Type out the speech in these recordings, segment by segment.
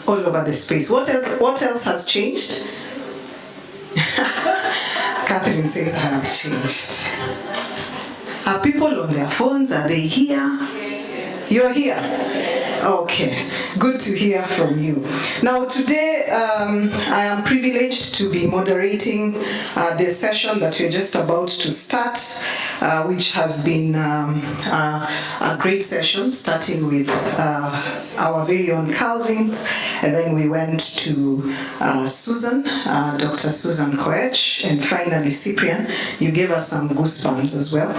all over the space. What else has changed? Catherine says, I have changed. Are people on their phones? Are they here? You're here? Okay, good to hear from you. Now today, I am privileged to be moderating this session that we're just about to start, which has been a great session, starting with our very own Calvin, and then we went to Susan, Dr. Susan Koech, and finally Cyprian. You gave us some goosebumps as well.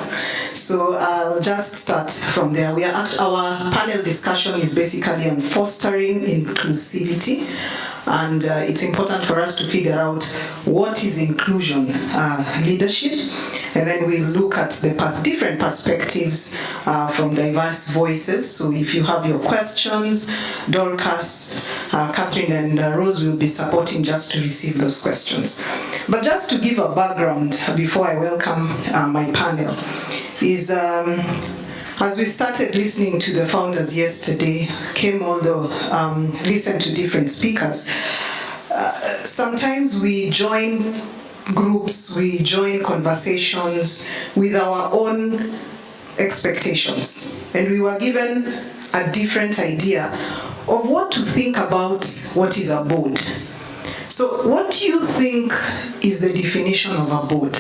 So I'll just start from there. Our panel discussion is basically on fostering inclusivity, and it's important for us to figure out what is inclusion leadership, and then we look at the different perspectives from diverse voices. So if you have your questions, Dorcas, Catherine, and Rose will be supporting just to receive those questions. But just to give a background before I welcome my panel, is as we started listening to the founders yesterday, listened to different speakers, sometimes we join groups, we join conversations with our own expectations. And we were given a different idea of what to think about what is a board. So what do you think is the definition of a board?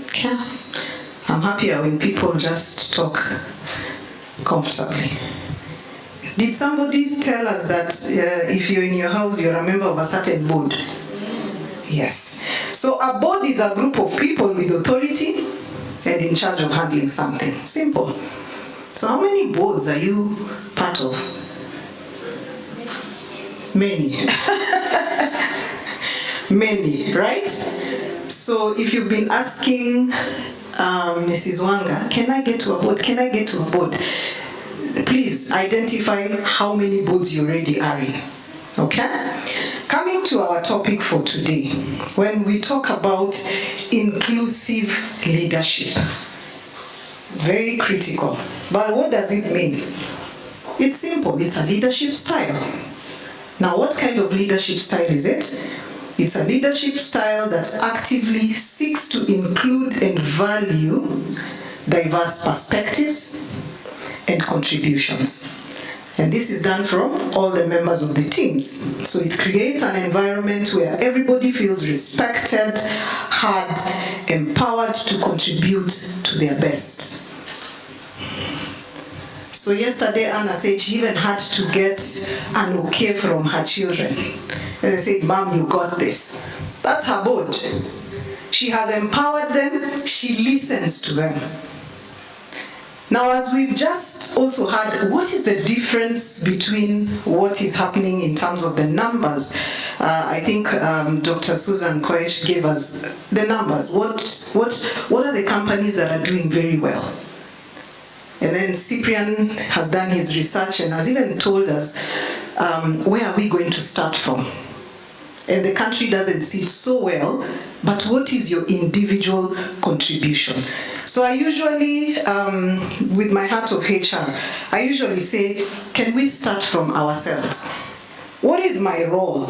Okay. I'm happier when people just talk comfortably. Did somebody tell us that if you're in your house, you're a member of a certain board? Yes. So a board is a group of people with authority and in charge of handling something. Simple. So how many boards are you part of? Many. Many, right? So if you've been asking Mrs. Wanga, can I get to a board? Can I get to a board? Please identify how many boards you already are in. Okay? Coming to our topic for today, when we talk about inclusive leadership, very critical. But what does it mean? It's simple. It's a leadership style. Now, what kind of leadership style is it? It's a leadership style that actively seeks to include and value diverse perspectives and contributions. And this is done from all the members of the teams. So it creates an environment where everybody feels respected, heard, empowered to contribute to their best. So yesterday Anna said she even had to get an okay from her children. And they said, Mom, you got this. That's her board. She has empowered them. She listens to them. Now, as we've just also heard, what is the difference between what is happening in terms of the numbers? I think Dr. Susan Koech gave us the numbers. What are the companies that are doing very well? And then Cyprian has done his research and has even told us where are we going to start from. And the country doesn't see it so well, but what is your individual contribution? So I usually, with my heart of HR, I usually say, can we start from ourselves? What is my role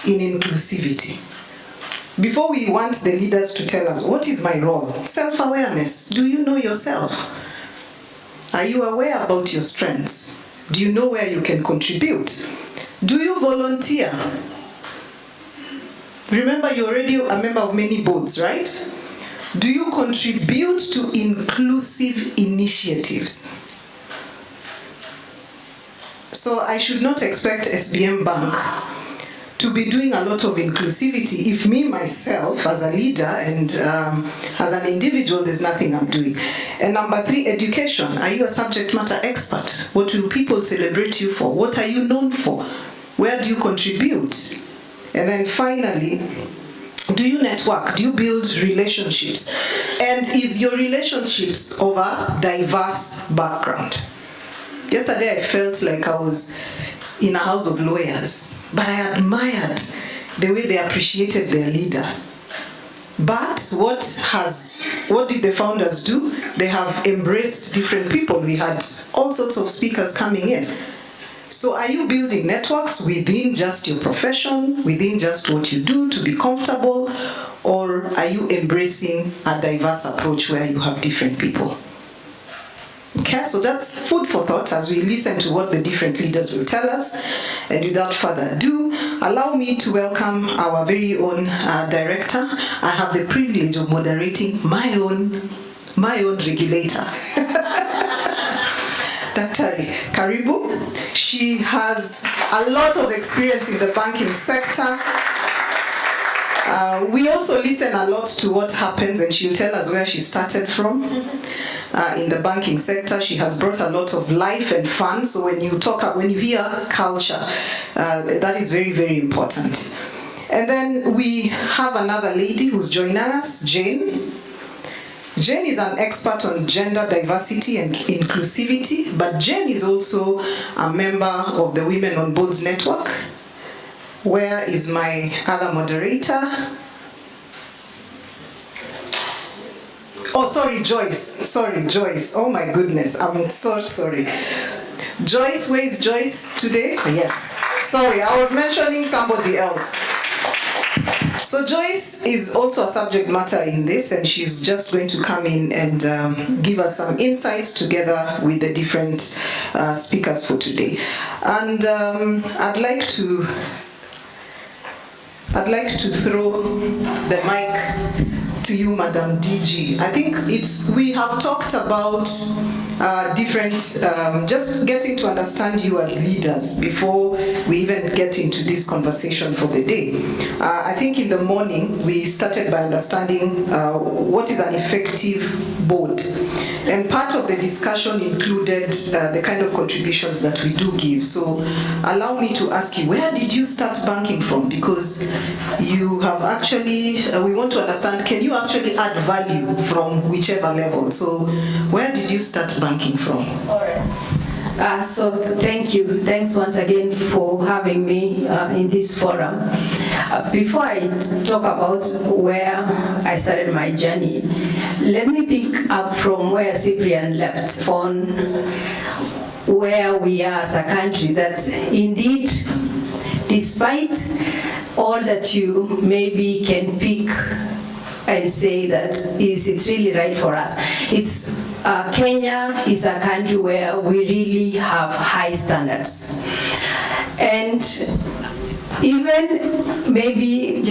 in inclusivity? Before we want the leaders to tell us, what is my role? Self-awareness. Do you know yourself? Are you aware about your strengths? Do you know where you can contribute? Do you volunteer? Remember, you're already a member of many boards, right? Do you contribute to inclusive initiatives? So I should not expect SBM Bank to be doing a lot of inclusivity if me, myself, as a leader and as an individual, there's nothing I'm doing. And number 3, education. Are you a subject matter expert? What will people celebrate you for? What are you known for? Where do you contribute? And then finally, do you network? Do you build relationships? And is your relationships of a diverse background? Yesterday I felt like I was in a house of lawyers, but I admired the way they appreciated their leader. But what did the founders do? They have embraced different people. We had all sorts of speakers coming in. So are you building networks within just your profession, within just what you do to be comfortable, or are you embracing a diverse approach where you have different people? Okay, so that's food for thought as we listen to what the different leaders will tell us. And without further ado, allow me to welcome our very own director. I have the privilege of moderating my own regulator. Daktari Karibu. She has a lot of experience in the banking sector. We also listen a lot to what happens, and she'll tell us where she started from. In the banking sector, she has brought a lot of life and fun. So when you hear culture, that is very, very important. And then we have another lady who's joining us, Jane. Jane is an expert on gender diversity and inclusivity, but Jane is also a member of the Women on Boards Network. Where is my other moderator? Oh, sorry, Joyce. Sorry, Joyce. Oh my goodness, I'm so sorry. Joyce, where is Joyce today? Yes. Sorry, I was mentioning somebody else. So Joyce is also a subject matter in this, and she's just going to come in and give us some insights together with the different speakers for today. And I'd like to throw the mic to you, Madam DG. I think we have talked about different, just getting to understand you as leaders before we even get into this conversation for the day. I think in the morning we started by understanding what is an effective board. And part of the discussion included the kind of contributions that we do give. So allow me to ask you, where did you start banking from? Because you have actually, we want to understand, can you actually add value from whichever level? So where did you start banking from? All right. So thank you. Thanks once again for having me in this forum. Before I talk about where I started my journey, let me pick up from where Cyprian left on where we are as a country, that indeed, despite all that you maybe can pick and say that it's really right for us, it's Kenya is a country where we really have high standards. And even maybe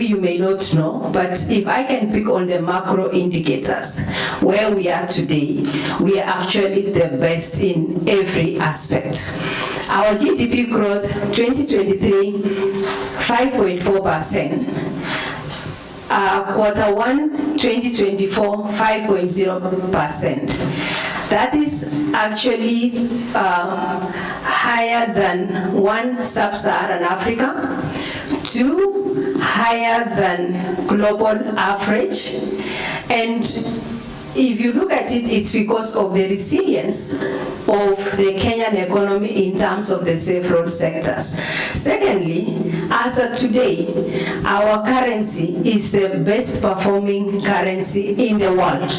you may not know, but if I can pick on the macro indicators, where we are today, we are actually the best in every aspect. Our GDP growth, 2023, 5.4%. Quarter 1, 2024, 5.0%. That is actually higher than 1 sub-Saharan Africa, 2 higher than global average, and if you look at it, it's because of the resilience of the Kenyan economy in terms of the several sectors. Secondly, as of today, our currency is the best performing currency in the world.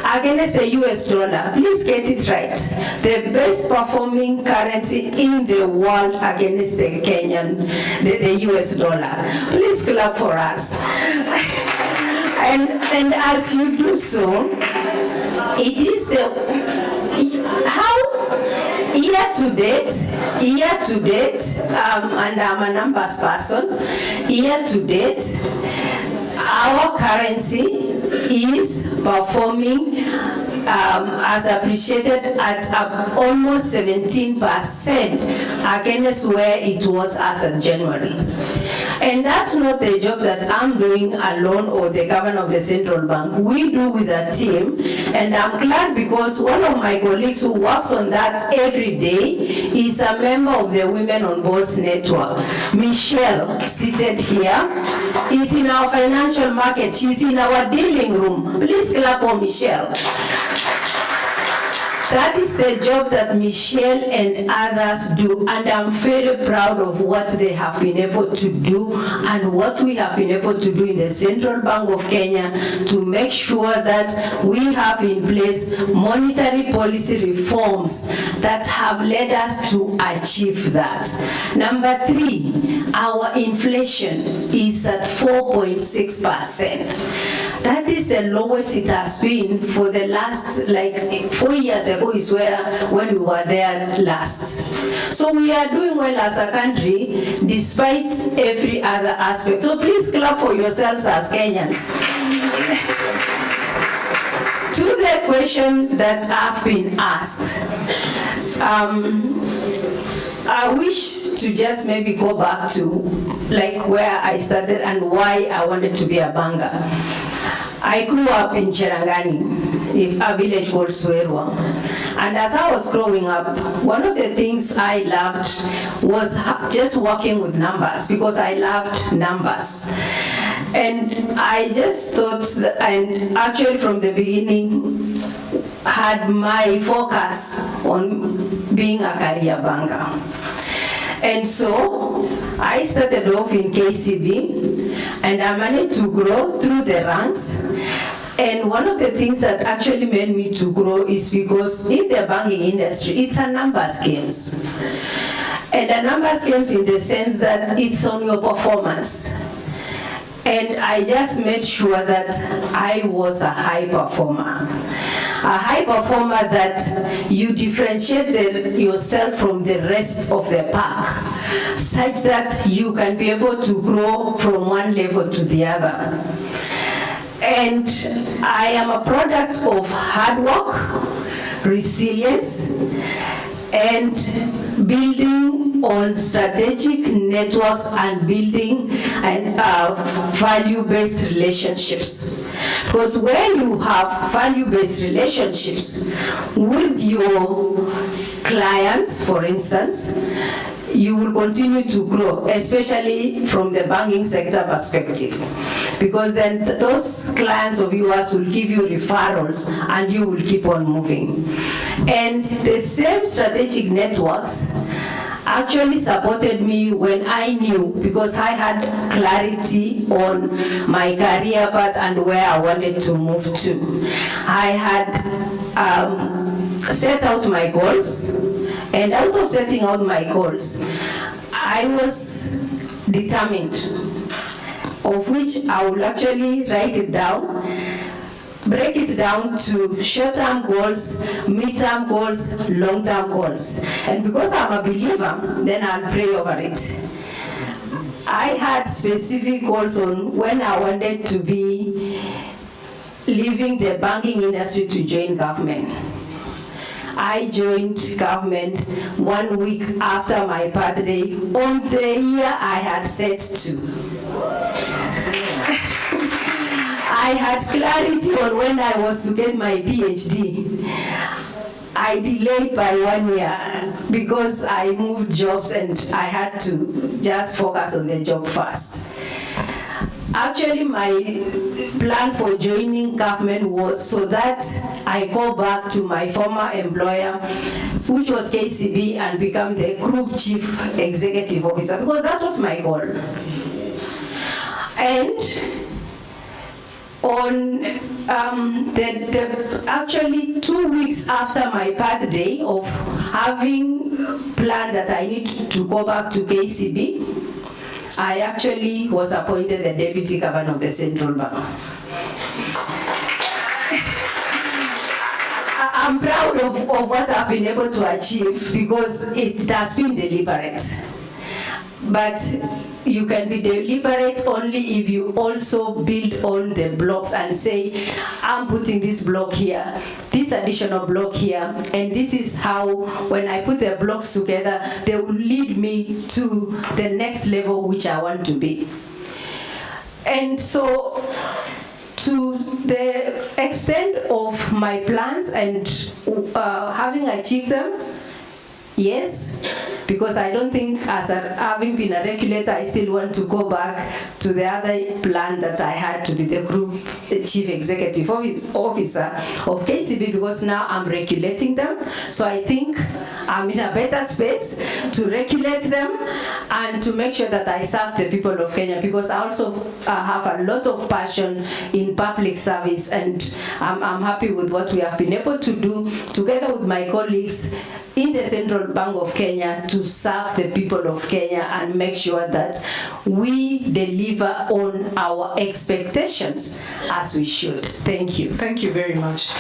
Against the US dollar, please get it right. The best performing currency in the world against the the US dollar. Please clap for us. And as you do so, it is how year to date, and I'm a numbers person, year to date, our currency is performing as appreciated at almost 17% against where it was as of January. And that's not the job that I'm doing alone or the governor of the central bank. We do with a team, and I'm glad because one of my colleagues who works on that every day is a member of the Women on Boards Network. Michelle, seated here, is in our financial market. She's in our dealing room. Please clap for Michelle. That is the job that Michelle and others do, and I'm very proud of what they have been able to do and what we have been able to do in the Central Bank of Kenya to make sure that we have in place monetary policy reforms that have led us to achieve that. Number 3, our inflation is at 4.6%. That is the lowest it has been for the last, like 4 years ago is when we were there last. So we are doing well as a country despite every other aspect. So please clap for yourselves as Kenyans. To the question that I've been asked, I wish to just maybe go back to like where I started and why I wanted to be a banker. I grew up in Cherangani, a village called Suerwa. And as I was growing up, one of the things I loved was just working with numbers because I loved numbers. And I just thought, that, and actually from the beginning, had my focus on being a career banker. And so I started off in KCB, and I managed to grow through the ranks. And one of the things that actually made me to grow is because in the banking industry, it's a numbers games. And a numbers games in the sense that it's on your performance. And I just made sure that I was a high performer. A high performer that you differentiate yourself from the rest of the pack, such that you can be able to grow from one level to the other. And I am a product of hard work, resilience, and building on strategic networks and building and value-based relationships. Because where you have value-based relationships with your clients, for instance, you will continue to grow, especially from the banking sector perspective. Because then those clients of yours will give you referrals and you will keep on moving. And the same strategic networks actually supported me when I knew, because I had clarity on my career path and where I wanted to move to. I had set out my goals, and out of setting out my goals, I was determined, of which I will actually write it down, break it down to short-term goals, mid-term goals, long-term goals. And because I'm a believer, then I'll pray over it. I had specific goals on when I wanted to be leaving the banking industry to join government. I joined government 1 week after my birthday on the year I had set to. I had clarity on when I was to get my PhD. I delayed by 1 year because I moved jobs and I had to just focus on the job first. Actually, my plan for joining government was so that I go back to my former employer, which was KCB, and become the Group Chief Executive Officer, because that was my goal. And on actually 2 weeks after my birthday of having planned that I need to go back to KCB, I actually was appointed the Deputy Governor of the Central Bank. I'm proud of what I've been able to achieve because it has been deliberate. But you can be deliberate only if you also build on the blocks and say, I'm putting this block here, this additional block here, and this is how, when I put the blocks together, they will lead me to the next level which I want to be. And so, to the extent of my plans and having achieved them, Yes, because I don't think having been a regulator, I still want to go back to the other plan that I had to be the group chief executive officer of KCB, because now I'm regulating them. So I think I'm in a better space to regulate them and to make sure that I serve the people of Kenya, because I also have a lot of passion in public service, and I'm happy with what we have been able to do together with my colleagues in the Central Bank of Kenya to serve the people of Kenya and make sure that we deliver on our expectations as we should. Thank you. Thank you very much.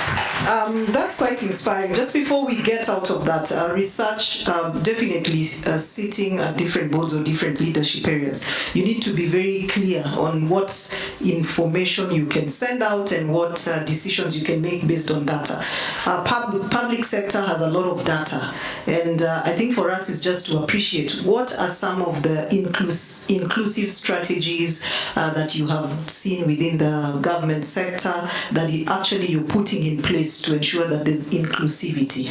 That's quite inspiring. Just before we get out of that, research definitely sitting at different boards or different leadership areas, you need to be very clear on what information you can send out and what decisions you can make based on data. Public sector has a lot of data. And I think for us it's just to appreciate what are some of the inclusive strategies that you have seen within the government sector that actually you're putting in place to ensure that there's inclusivity.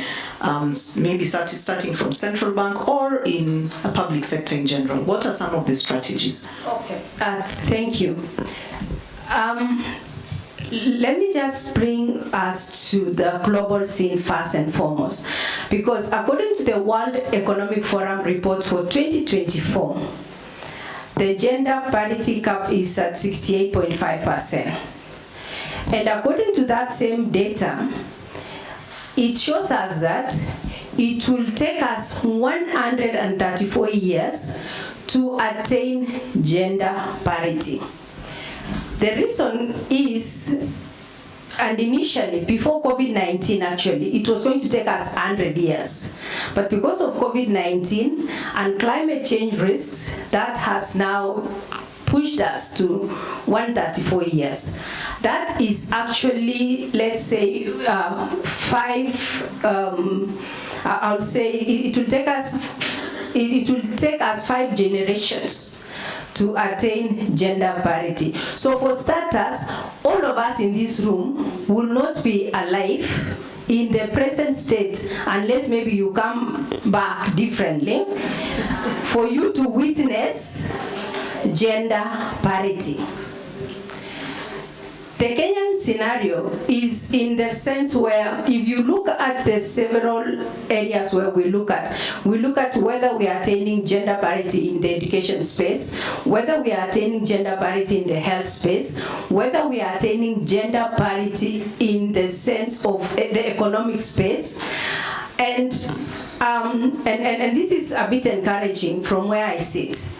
Maybe starting from central bank or in a public sector in general. What are some of the strategies? Okay. Thank you. Let me just bring us to the global scene first and foremost, because according to the World Economic Forum report for 2024, the gender parity cap is at 68.5%. And according to that same data, it shows us that it will take us 134 years to attain gender parity. The reason is, and initially, before COVID-19 actually, it was going to take us 100 years. But because of COVID-19 and climate change risks, that has now pushed us to 134 years. That is actually, let's say, I would say it will take us 5 generations to attain gender parity. So for starters, all of us in this room will not be alive in the present state unless maybe you come back differently for you to witness gender parity. The Kenyan scenario is in the sense where if you look at the several areas where we look at whether we are attaining gender parity in the education space, whether we are attaining gender parity in the health space, whether we are attaining gender parity in the sense of the economic space, and this is a bit encouraging from where I sit.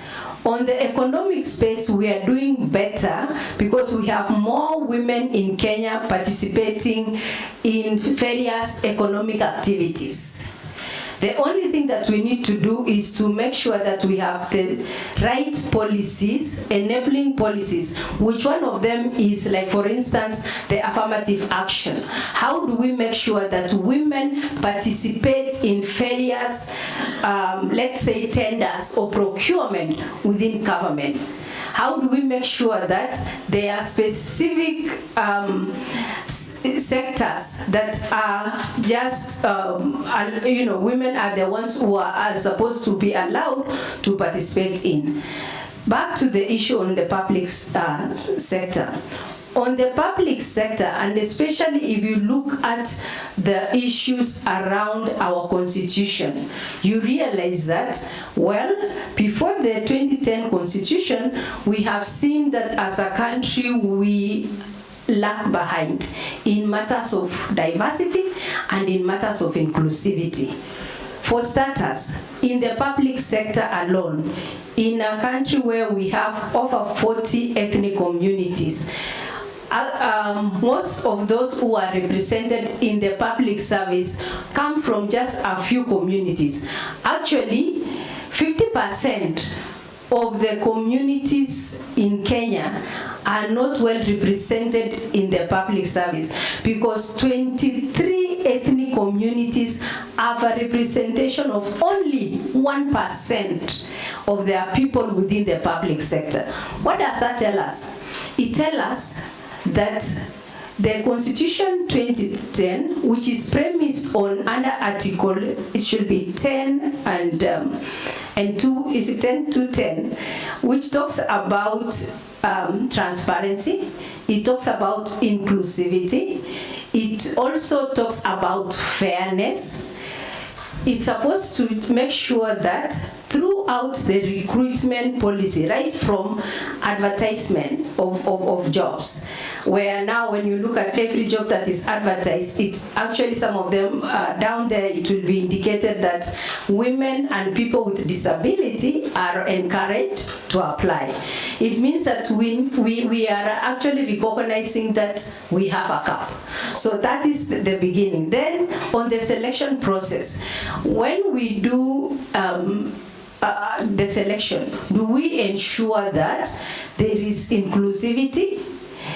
On the economic space, we are doing better because we have more women in Kenya participating in various economic activities. The only thing that we need to do is to make sure that we have the right policies, enabling policies, which one of them is, like, for instance, the affirmative action. How do we make sure that women participate in various, let's say, tenders or procurement within government? How do we make sure that there are specific sectors that are just, women are the ones who are supposed to be allowed to participate in? Back to the issue on the public sector. On the public sector, and especially if you look at the issues around our constitution, you realize that, well, before the 2010 constitution, we have seen that as a country we lag behind in matters of diversity and in matters of inclusivity. For starters, in the public sector alone, in a country where we have over 40 ethnic communities, most of those who are represented in the public service come from just a few communities. Actually, 50% of the communities in Kenya are not well represented in the public service because 23 ethnic communities have a representation of only 1% of their people within the public sector. What does that tell us? It tells us that the Constitution 2010, which is premised on under Article, it should be 10 and 2, is it 10 to 10, which talks about transparency. It talks about inclusivity. It also talks about fairness. It's supposed to make sure that throughout the recruitment policy, right from advertisement of jobs, where now when you look at every job that is advertised, it's actually some of them down there, it will be indicated that women and people with disability are encouraged to apply. It means that we are actually recognizing that we have a gap. So that is the beginning. Then on the selection process, when we do the selection, do we ensure that there is inclusivity?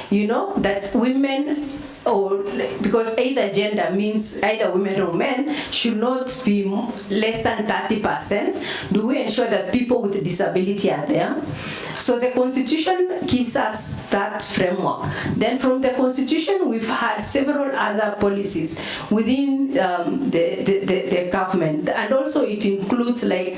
You know, that women, or because either gender means either women or men, should not be less than 30%. Do we ensure that people with disability are there? So the Constitution gives us that framework. Then from the Constitution, we've had several other policies within the government, and also it includes like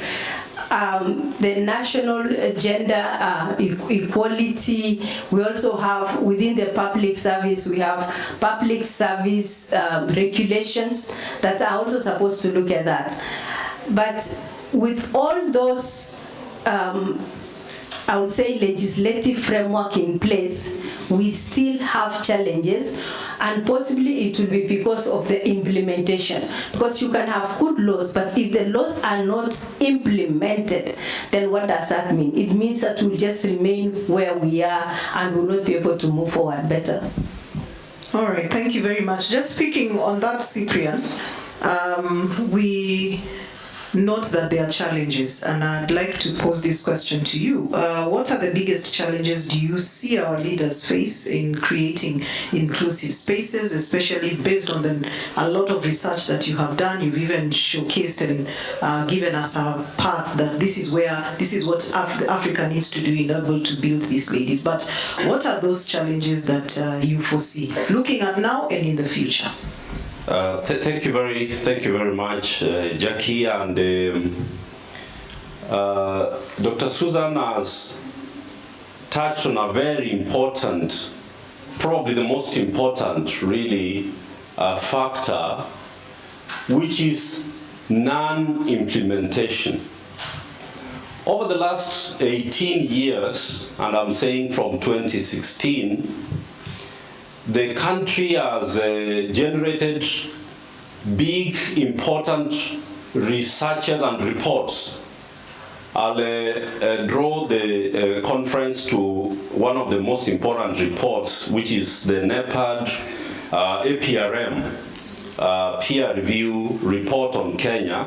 the national gender equality. We also have within the public service, we have public service regulations that are also supposed to look at that. But with all those I would say legislative framework in place, we still have challenges, and possibly it will be because of the implementation. Because you can have good laws, but if the laws are not implemented, then what does that mean? It means that we'll just remain where we are and will not be able to move forward better. All right, thank you very much. Just speaking on that, Cyprian, we note that there are challenges, and I'd like to pose this question to you. What are the biggest challenges do you see our leaders face in creating inclusive spaces, especially based on a lot of research that you have done? You've even showcased and given us a path that this is what Africa needs to do in order to build these ladies. But what are those challenges that you foresee, looking at now and in the future? Thank you very much, Jackie, and Dr. Susan has touched on a very important, probably the most important, really, factor, which is non-implementation. Over the last 18 years, and I'm saying from 2016, the country has generated big, important researches and reports. I'll draw the conference to one of the most important reports, which is the NEPAD APRM peer review report on Kenya.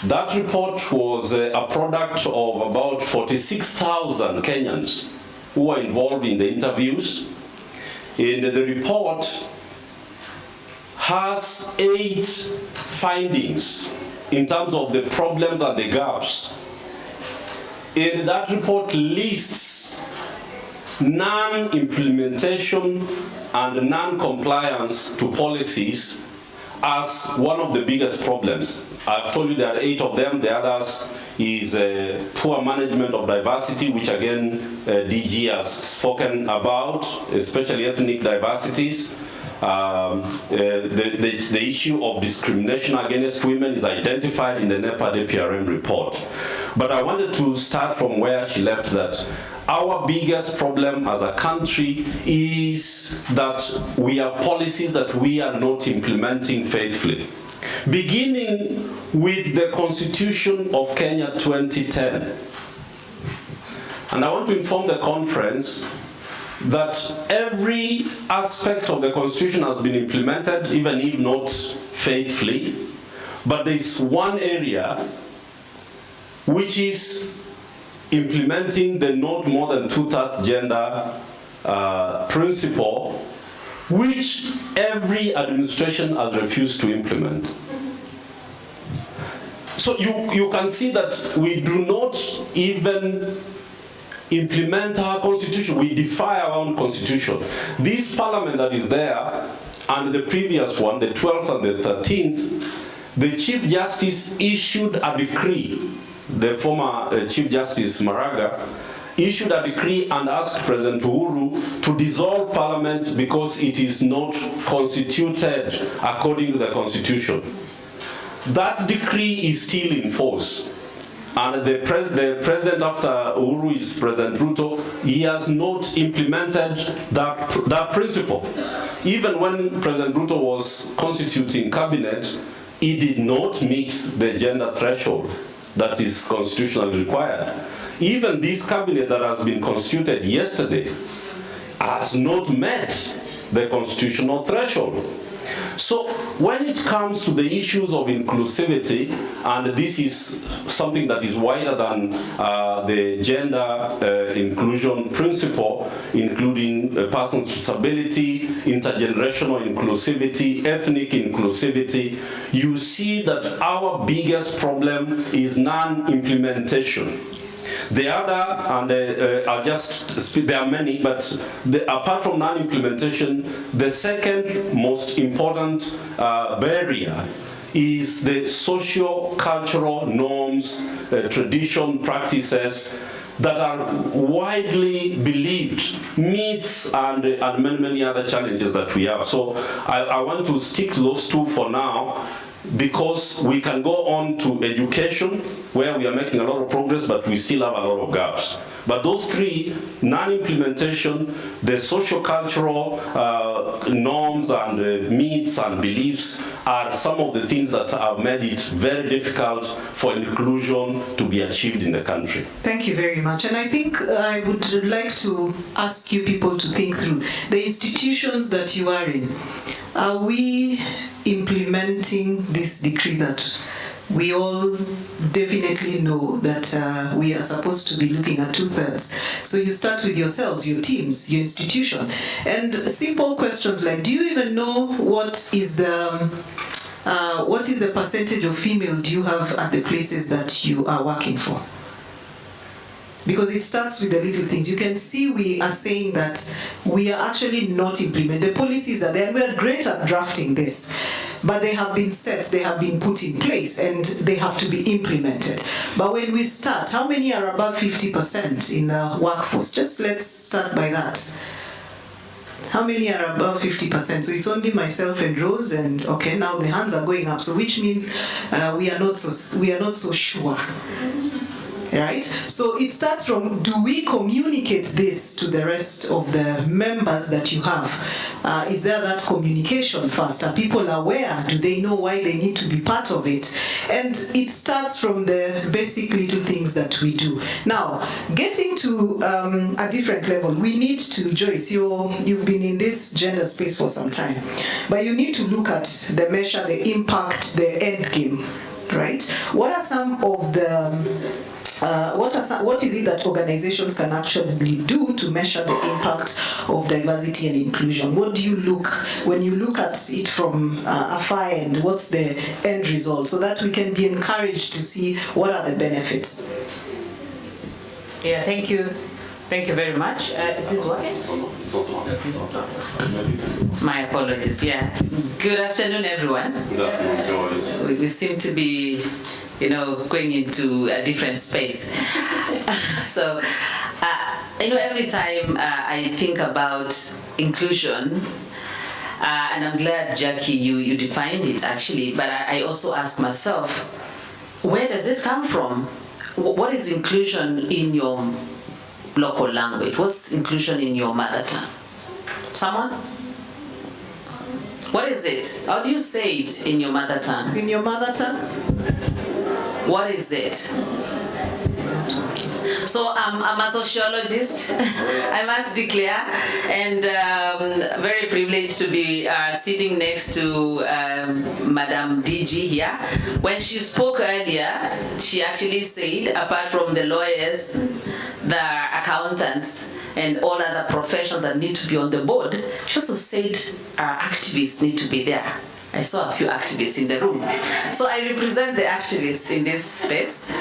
That report was a product of about 46,000 Kenyans who were involved in the interviews. And the report has 8 findings in terms of the problems and the gaps. And that report lists non-implementation and non-compliance to policies as one of the biggest problems. I've told you there are 8 of them. The others is poor management of diversity, which again DG has spoken about, especially ethnic diversities. The issue of discrimination against women is identified in the NEPAD APRM report. But I wanted to start from where she left, that our biggest problem as a country is that we have policies that we are not implementing faithfully. Beginning with the Constitution of Kenya 2010. And I want to inform the conference that every aspect of the Constitution has been implemented, even if not faithfully, but there is one area which is implementing the not more than 2/3 gender principle, which every administration has refused to implement. So you can see that we do not even implement our constitution. We defy our own constitution. This parliament that is there, and the previous one, the 12th and the 13th, the Chief Justice issued a decree, the former Chief Justice Maraga, issued a decree and asked President Uhuru to dissolve parliament because it is not constituted according to the constitution. That decree is still in force. And the president after Uhuru is President Ruto. He has not implemented that principle. Even when President Ruto was constituting cabinet, he did not meet the gender threshold that is constitutionally required. Even this cabinet that has been constituted yesterday has not met the constitutional threshold. So when it comes to the issues of inclusivity, and this is something that is wider than the gender inclusion principle, including persons with disability, intergenerational inclusivity, ethnic inclusivity, you see that our biggest problem is non-implementation. The other, and I'll just speak, there are many, but apart from non-implementation, the second most important barrier is the socio-cultural norms, tradition, practices that are widely believed, myths, and many other challenges that we have. So I want to stick to those two for now, because we can go on to education, where we are making a lot of progress, but we still have a lot of gaps. But those three, non-implementation, the socio-cultural norms and myths and beliefs, are some of the things that have made it very difficult for inclusion to be achieved in the country. Thank you very much. And I think I would like to ask you people to think through the institutions that you are in. Are we implementing this decree that we all definitely know that we are supposed to be looking at 2/3? So you start with yourselves, your teams, your institution, and simple questions like, do you even know what is the percentage of female do you have at the places that you are working for? Because it starts with the little things. You can see we are saying that we are actually not implementing. The policies are there. We are great at drafting this, but they have been set, they have been put in place, and they have to be implemented. But when we start, how many are above 50% in the workforce? Just let's start by that. How many are above 50%? So it's only myself and Rose, and okay, now the hands are going up. So which means we are not so sure. Right? So it starts from, do we communicate this to the rest of the members that you have? Is there that communication first? Are people aware? Do they know why they need to be part of it? And it starts from the basic little things that we do. Now, getting to a different level, we need to, Joyce, you've been in this gender space for some time, but you need to look at the measure, the impact, the end game, right? What are some of the what is it that organizations can actually do to measure the impact of diversity and inclusion? What do you look, when you look at it from a far end, what's the end result, so that we can be encouraged to see what are the benefits? Yeah, thank you. Thank you very much. Is this working? My apologies, yeah. Good afternoon, everyone. Good afternoon, Joyce. We seem to be, going into a different space. So, every time I think about inclusion, and I'm glad, Jackie, you defined it actually, but I also ask myself, where does it come from? What is inclusion in your local language? What's inclusion in your mother tongue? Someone? What is it? How do you say it in your mother tongue? In your mother tongue? What is it? So I'm a sociologist, I must declare, and very privileged to be sitting next to Madam DG here. When she spoke earlier, she actually said, apart from the lawyers, the accountants, and all other professions that need to be on the board, she also said activists need to be there. I saw a few activists in the room. So I represent the activists in this space.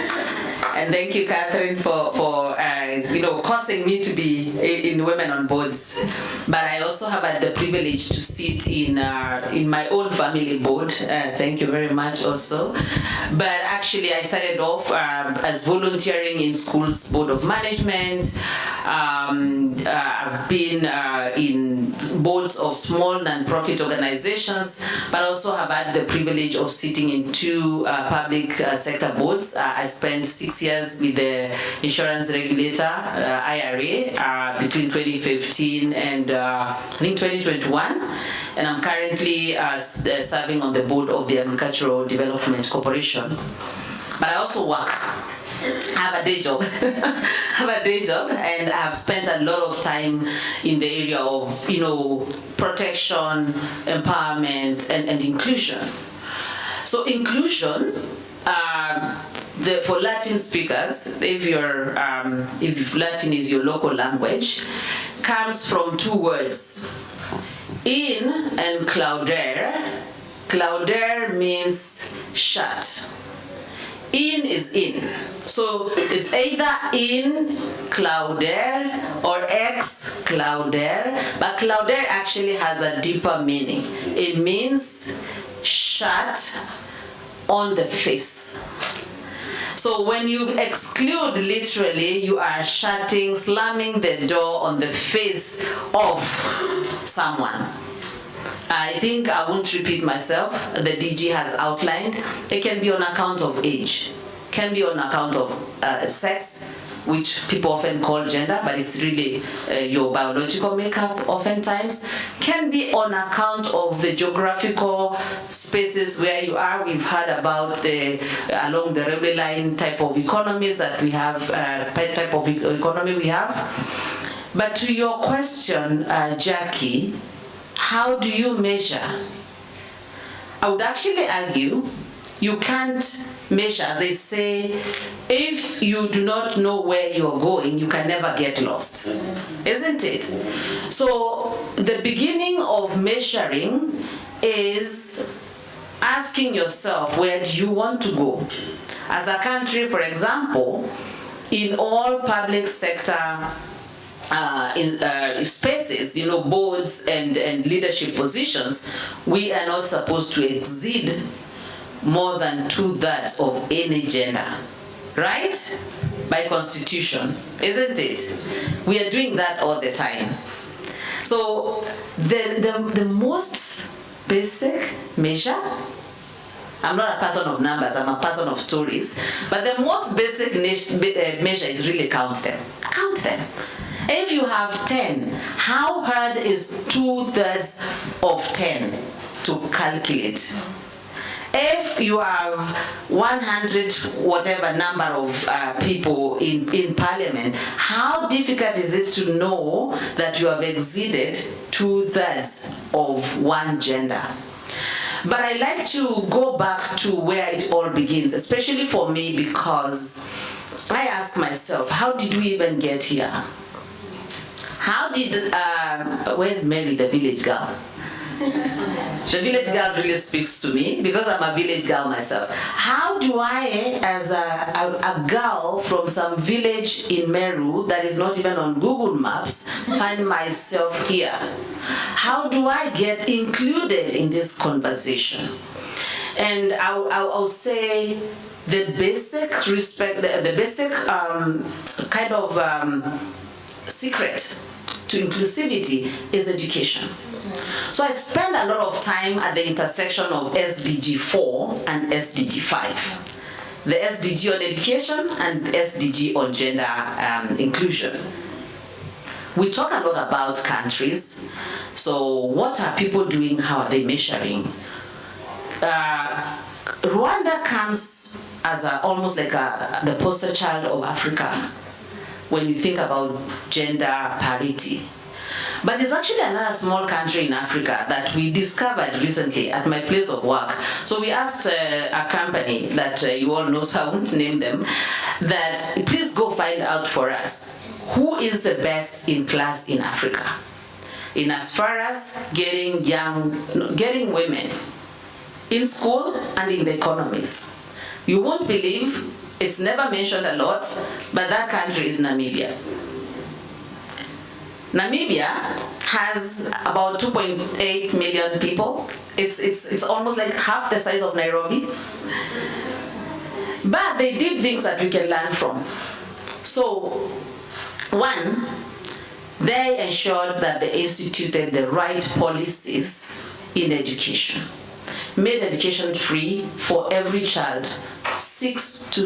And thank you, Catherine, for causing me to be in Women on Boards. But I also have had the privilege to sit in my own family board. Thank you very much also. But actually, I started off as volunteering in schools board of management. I've been in boards of small non-profit organizations, but also have had the privilege of sitting in two public sector boards. I spent 6 years with the insurance regulator, IRA, between 2015 and I think 2021. And I'm currently serving on the board of the Agricultural Development Corporation. But I also work. I have a day job. And I've spent a lot of time in the area of, protection, empowerment, and inclusion. So inclusion, for Latin speakers, if Latin is your local language, comes from two words, in and claudere. Claudere means shut. In is in. So it's either in claudere or ex claudere, but claudere actually has a deeper meaning. It means shut on the face. So when you exclude, literally, you are shutting, slamming the door on the face of someone. I think I won't repeat myself. The DG has outlined. It can be on account of age, can be on account of sex, which people often call gender, but it's really your biological makeup oftentimes, can be on account of the geographical spaces where you are. We've heard about along the railway line type of economies that we have, type of economy we have. But to your question, Jackie, how do you measure? I would actually argue you can't measure. As they say, if you do not know where you are going, you can never get lost, isn't it? So the beginning of measuring is asking yourself, where do you want to go? As a country, for example, in all public sector spaces, boards and leadership positions, we are not supposed to exceed more than 2/3 of any gender, right? By constitution, isn't it? We are doing that all the time. So the most basic measure, I'm not a person of numbers, I'm a person of stories, but the most basic measure is really count them. Count them. If you have 10, how hard is 2/3 of 10 to calculate? If you have 100 whatever number of people in parliament, how difficult is it to know that you have exceeded 2/3 of one gender? But I like to go back to where it all begins, especially for me, because I ask myself, how did we even get here? How did, where's Mary, the village girl? The village girl really speaks to me because I'm a village girl myself. How do I, as a girl from some village in Meru that is not even on Google Maps, find myself here? How do I get included in this conversation? And I'll say the basic respect, the basic kind of secret to inclusivity is education. So I spend a lot of time at the intersection of SDG 4 and SDG 5. The SDG on education and SDG on gender inclusion. We talk a lot about countries. So what are people doing? How are they measuring? Rwanda comes as almost like the poster child of Africa when you think about gender parity. But there's actually another small country in Africa that we discovered recently at my place of work. So we asked a company that you all know, so I won't name them, that please go find out for us who is the best in class in Africa, in as far as getting women in school and in the economies. You won't believe, it's never mentioned a lot, but that country is Namibia. Namibia has about 2.8 million people. It's almost like half the size of Nairobi. But they did things that we can learn from. So, one, they ensured that they instituted the right policies in education. Made education free for every child, 6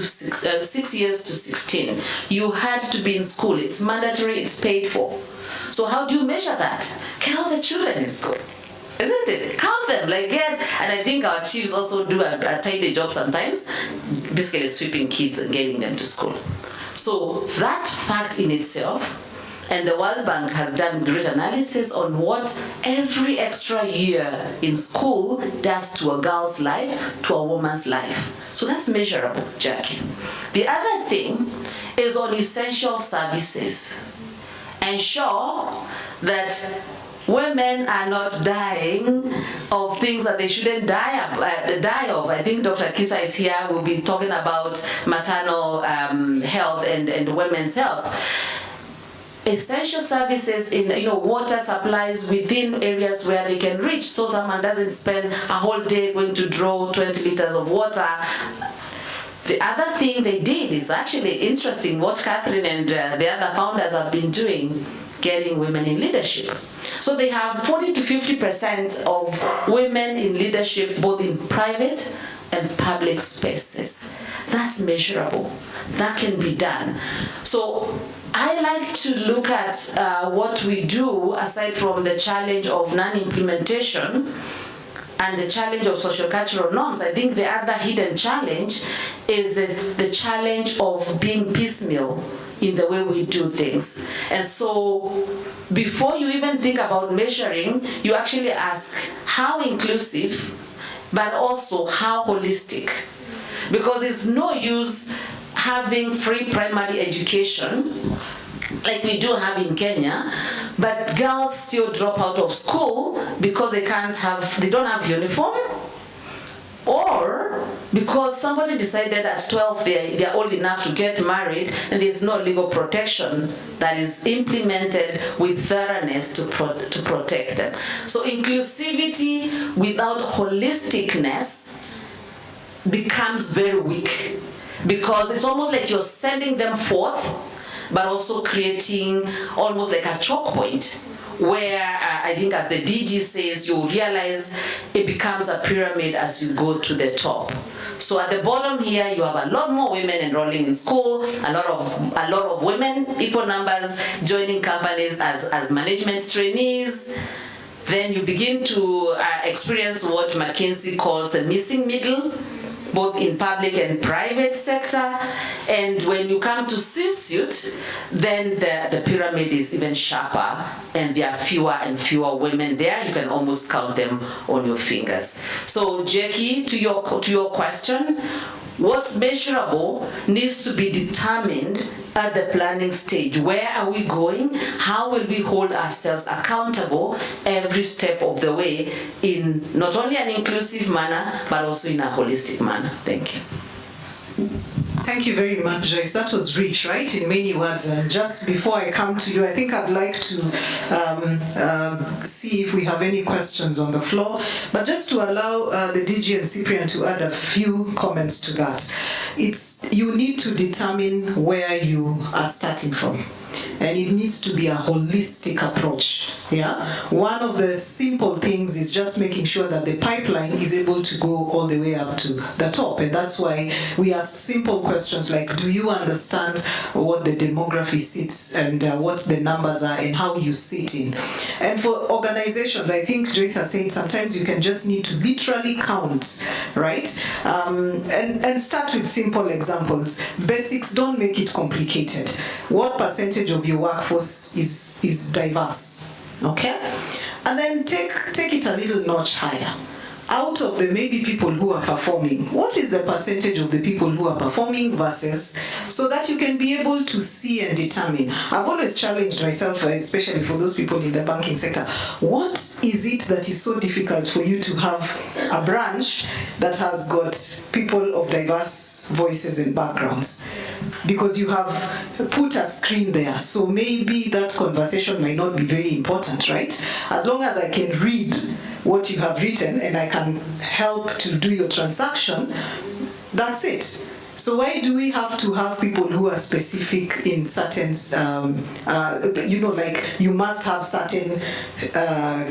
years to 16. You had to be in school. It's mandatory, it's paid for. So how do you measure that? Get all the children in school. Isn't it? Count them, and I think our chiefs also do a tidy job sometimes, basically sweeping kids and getting them to school. So that fact in itself, and the World Bank has done great analysis on what every extra year in school does to a girl's life, to a woman's life. So that's measurable, Jackie. The other thing is on essential services. Ensure that women are not dying of things that they shouldn't die of. I think Dr. Kisa is here. We'll be talking about maternal health and women's health. Essential services in water supplies within areas where they can reach, so someone doesn't spend a whole day going to draw 20 liters of water. The other thing they did is actually interesting, what Catherine and the other founders have been doing, getting women in leadership. So they have 40 to 50% of women in leadership, both in private and public spaces. That's measurable. That can be done. So I like to look at what we do aside from the challenge of non-implementation and the challenge of social-cultural norms. I think the other hidden challenge is the challenge of being piecemeal in the way we do things. And so before you even think about measuring, you actually ask how inclusive, but also how holistic. Because it's no use having free primary education like we do have in Kenya, but girls still drop out of school because they don't have uniform, or because somebody decided at 12 they're old enough to get married and there's no legal protection that is implemented with thoroughness to protect them. So inclusivity without holisticness becomes very weak, because it's almost like you're sending them forth but also creating almost like a choke point where I think, as the DG says, you realize it becomes a pyramid as you go to the top. So at the bottom here, you have a lot more women enrolling in school, a lot of women, equal numbers joining companies as management trainees. Then you begin to experience what McKinsey calls the missing middle, both in public and private sector. And when you come to C-suite, then the pyramid is even sharper, and there are fewer and fewer women there. You can almost count them on your fingers. So Jackie, to your question, what's measurable needs to be determined at the planning stage. Where are we going? How will we hold ourselves accountable every step of the way in not only an inclusive manner, but also in a holistic manner? Thank you. Thank you very much, Joyce. That was rich, right, in many words. And just before I come to you, I think I'd like to see if we have any questions on the floor. But just to allow the DG and Cyprian to add a few comments to that. You need to determine where you are starting from. And it needs to be a holistic approach. Yeah. One of the simple things is just making sure that the pipeline is able to go all the way up to the top. And that's why we ask simple questions like, do you understand what the demography sits and what the numbers are and how you sit in? And for organizations, I think Joyce has said sometimes you can just need to literally count, right? And start with simple examples. Basics, don't make it complicated. What percentage of your workforce is diverse? Okay? And then take it a little notch higher. out of the maybe people who are performing, what is the percentage of the people who are performing versus, so that you can be able to see and determine. I've always challenged myself, especially for those people in the banking sector, what is it that is so difficult for you to have a branch that has got people of diverse voices and backgrounds? Because you have put a screen there, so maybe that conversation might not be very important, right? As long as I can read what you have written and I can help to do your transaction, that's it. So why do we have to have people who are specific in certain, like you must have certain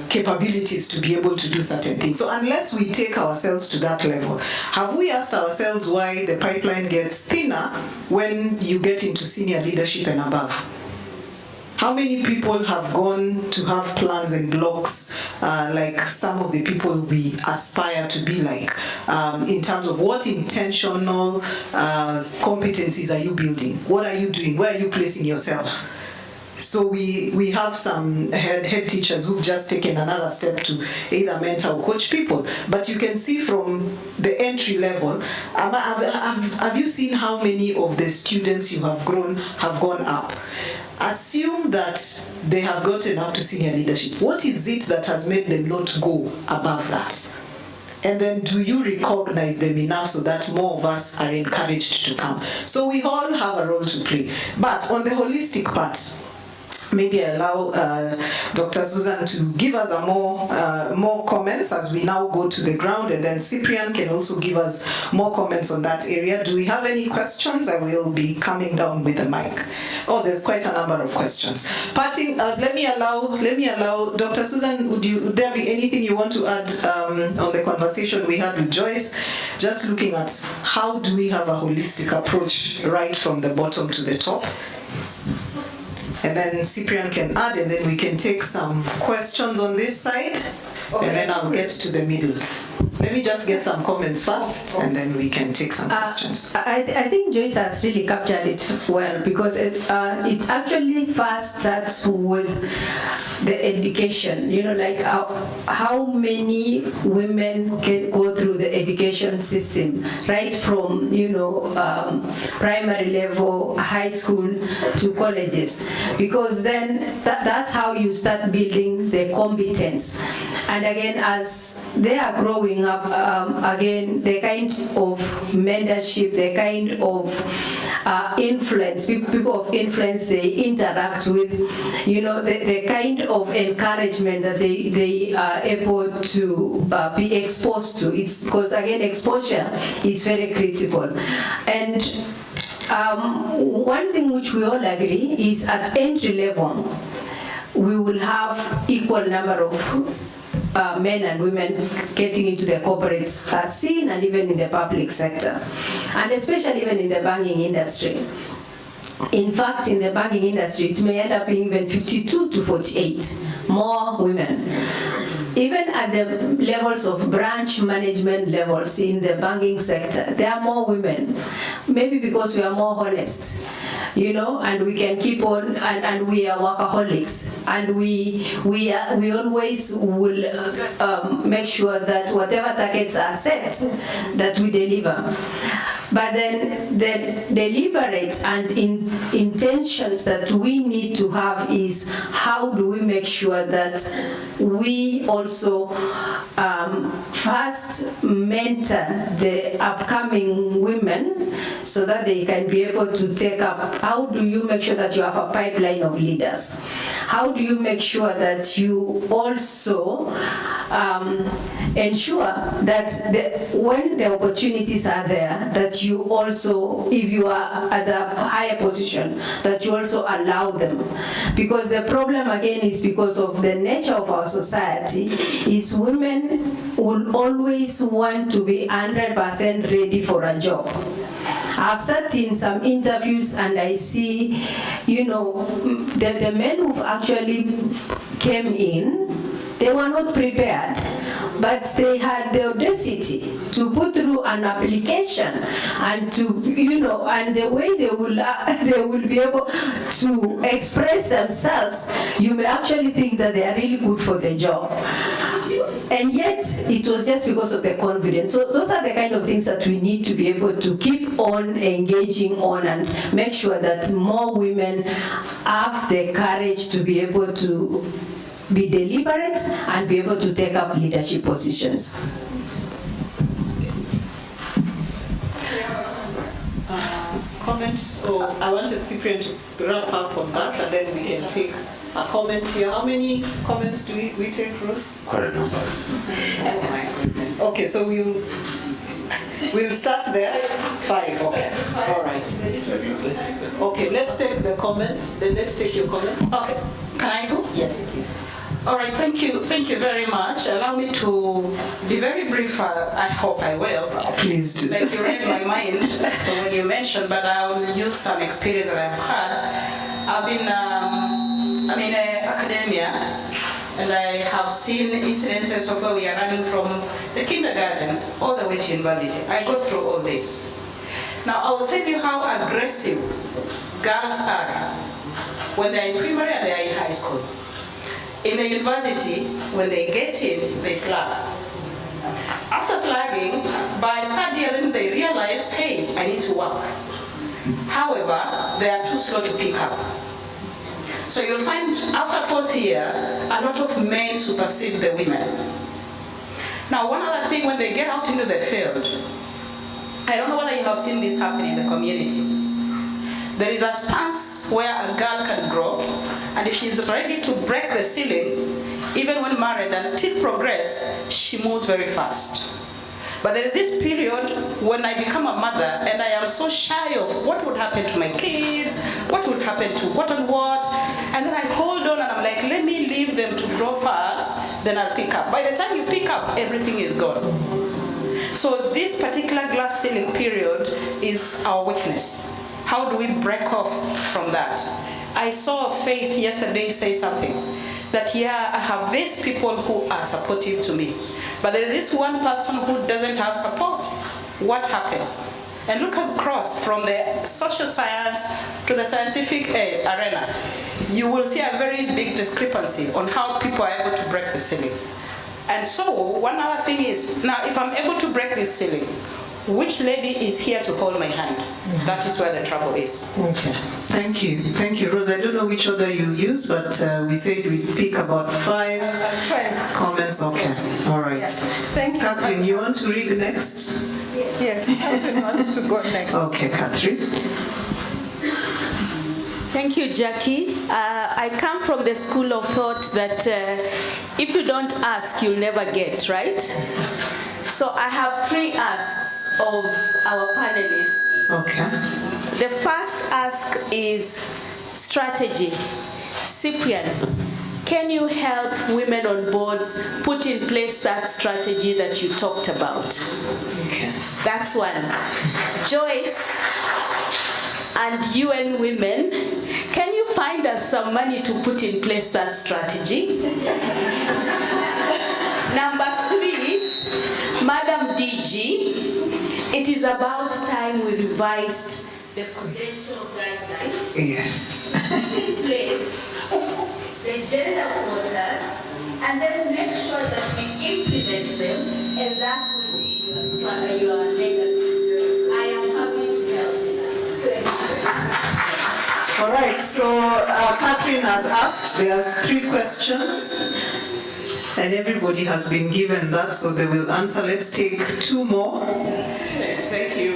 capabilities to be able to do certain things? So unless we take ourselves to that level, have we asked ourselves why the pipeline gets thinner when you get into senior leadership and above? How many people have gone to have plans and blocks like some of the people we aspire to be like, in terms of what intentional competencies are you building? What are you doing? Where are you placing yourself? So we have some head teachers who've just taken another step to either mentor or coach people. But you can see from the entry level, have you seen how many of the students you have grown have gone up? Assume that they have gotten up to senior leadership. What is it that has made them not go above that? And then do you recognize them enough so that more of us are encouraged to come? So we all have a role to play. But on the holistic part, maybe I allow Dr. Susan to give us more comments as we now go to the ground, and then Cyprian can also give us more comments on that area. Do we have any questions? I will be coming down with the mic. Oh, there's quite a number of questions. Parting, let me allow Dr. Susan, would there be anything you want to add on the conversation we had with Joyce? Just looking at how do we have a holistic approach right from the bottom to the top? And then Cyprian can add, and then we can take some questions on this side, okay. And then I'll get to the middle. Let me just get some comments first, and then we can take some questions. I think Joyce has really captured it well, because it actually first starts with the education. Like how many women can go through the education system, right from primary level, high school to colleges, because then that's how you start building the competence. And again, as they are growing up, again, the kind of mentorship, the kind of influence, people of influence they interact with, the kind of encouragement that they are able to be exposed to. It's because, again, exposure is very critical. And one thing which we all agree is at entry level, we will have equal number of men and women getting into the corporate scene and even in the public sector, and especially even in the banking industry. In fact, in the banking industry, it may end up being even 52 to 48 more women. Even at the levels of branch management levels in the banking sector, there are more women. Maybe because we are more honest, and we can keep on, and we are workaholics, and we always will make sure that whatever targets are set, that we deliver. But then the deliberate and intentions that we need to have is how do we make sure that we also first mentor the upcoming women so that they can be able to take up. How do you make sure that you have a pipeline of leaders? How do you make sure that you also ensure that when the opportunities are there, that you also, if you are at a higher position, that you also allow them? Because the problem again is because of the nature of our society is women will always want to be 100% ready for a job. I've sat in some interviews and I see, the men who've actually came in, they were not prepared, but they had the audacity to put through an application and to, and the way they will be able to express themselves, you may actually think that they are really good for the job. And yet, it was just because of the confidence. So those are the kind of things that we need to be able to keep on engaging on and make sure that more women have the courage to be able to be deliberate and be able to take up leadership positions. Comments? Or I wanted Cyprian to wrap up on that, and then we can take a comment here. How many comments do we take, Rose? Quite a number. Oh my goodness. Okay, so we'll start there. 5. Okay. All right. Okay, let's take the comments. Then let's take your comments. Okay, can I go? Yes, please. All right, thank you very much. Allow me to be very brief, I hope I will. Please do. Like you read my mind when you mentioned, but I'll use some experience that I've had. I've been, I'm in academia, and I have seen incidences of where we are running from the kindergarten all the way to university. I go through all this. Now, I will tell you how aggressive girls are when they're in primary and they're in high school. In the university, when they get in, they slag. After slagging, by third year, then they realize, hey, I need to work. However, they are too slow to pick up. So you'll find after 4th year, a lot of men supersede the women. Now, one other thing, when they get out into the field, I don't know whether you have seen this happen in the community. There is a stance where a girl can grow, and if she's ready to break the ceiling, even when married and still progress, she moves very fast. But there is this period when I become a mother and I am so shy of what would happen to my kids, what would happen to what and what, and then I hold on and I'm like, let me leave them to grow fast, then I'll pick up. By the time you pick up, everything is gone. So this particular glass ceiling period is our weakness. How do we break off from that? I saw Faith yesterday say something, that yeah, I have these people who are supportive to me, but there is this one person who doesn't have support. What happens? And look across from the social science to the scientific arena, you will see a very big discrepancy on how people are able to break the ceiling. And so one other thing is, now if I'm able to break this ceiling, which lady is here to hold my hand? Mm-hmm. That is where the trouble is. Okay. Thank you. Thank you, Rose. I don't know which order you used, but we said we'd pick about 5 comments. Okay. All right. Yeah. Thank you. Catherine, you want to read next? Yes, Catherine wants to go next. Okay, Catherine. Thank you, Jackie. I come from the school of thought that if you don't ask, you'll never get, right? So I have 3 asks of our panelists. Okay. The first ask is strategy. Cyprian, can you help women on boards put in place that strategy that you talked about? Okay. That's one. Joyce and UN Women, can you find us some money to put in place that strategy? Number 3, Madam DG, it is about time we revised the prudential guidelines. Yes. Put in place the gender quotas, and then make sure that we implement them, and that will be your legacy. I am happy to help in that. All right, so Catherine has asked, there are 3 questions, and everybody has been given that, so they will answer. Let's take 2 more. Thank you.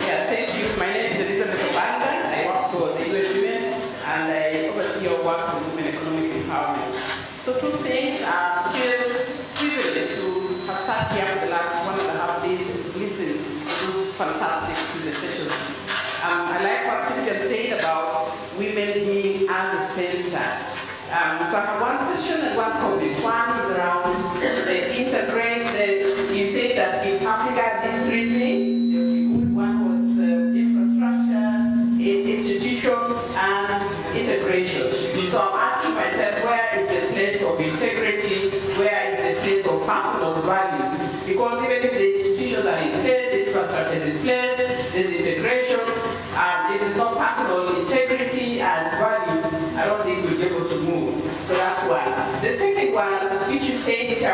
Yeah, thank you. My name is Elizabeth Obanga. I work for the US Women, and I oversee your work on women economic empowerment. So 2 things. I feel privileged to have sat here for the last 1.5 days and listen to those fantastic presentations. I like what Cynthia said about women being at the center. So I have 1 question and 1 comment. One is around integrate. You said that if Africa did 3 things, one was infrastructure, institutions, and integration. So I'm asking myself, where is the place of integrity? Where is the place of personal values? Because even if the institutions are in place, infrastructure is in place, there's integration, if it's not personal integrity and values, I don't think we'll be able to move. So that's one. The second one, which you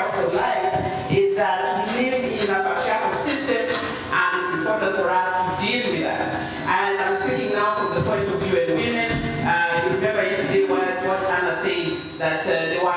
also like is that we live in a patriarchal system, and it's important for us to deal with that. And I'm speaking now from the point of view of women. You remember yesterday what Anna said, that there were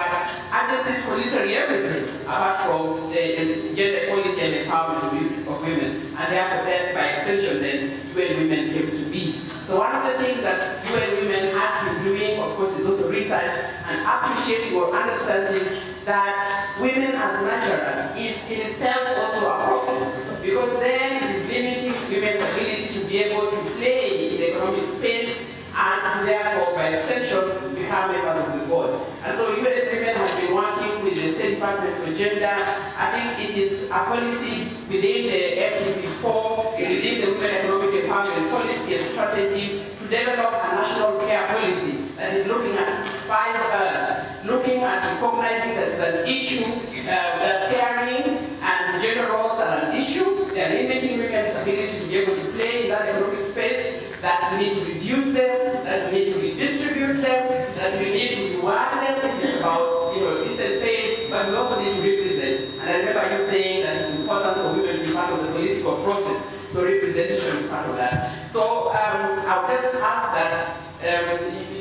agencies for literally everything, apart from the gender equality and empowerment of women. And therefore, then, by extension, then UN Women came to be. So one of the things that UN Women have been doing, of course, is also research and appreciating or understanding that women as nurturers is in itself also a problem, because then it is limiting women's ability to be able to play in the economic space and to therefore, by extension, become members of the board. And so UN Women has been working with the State Department for Gender. I think it is a policy within the FDP4, within the Women Economic Empowerment Policy and Strategy, to develop a national care policy that is looking at 5 areas, looking at recognizing that it's an issue, that caring and gender roles are an issue. They are limiting women's ability to be able to play in that economic space, that we need to reduce them, that we need to redistribute them, that we need to reward them if it's about decent pay, but we also need to represent. And I remember you saying that it's important for women to be part of the political process, so representation is part of that. So I'll just ask that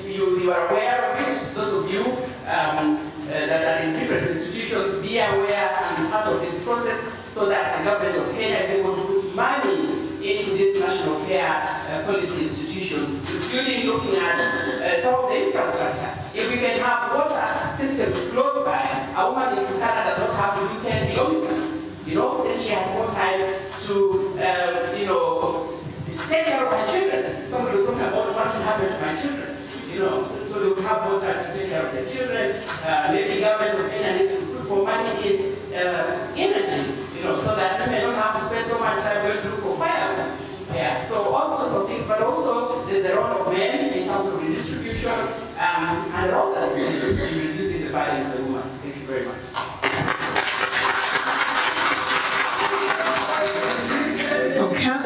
you are aware of it, those of you that are in different institutions, be aware and be part of this process, so that the government of Kenya is able to put money into these national care policy institutions, including looking at some of the infrastructure. If we can have water systems close by, a woman in Turkana does not have to do 10 kilometers, then she has more time to, take care of her children. Somebody was talking about what will happen to my children, so they will have more time to take care of their children. Maybe government of Kenya needs to put more money in energy, so that women don't have to spend so much time going to look for firewood. Yeah, so all sorts of things, but also there's the role of men in terms of redistribution, and the role that we play in reducing the burden of the woman. Thank you very much. Okay.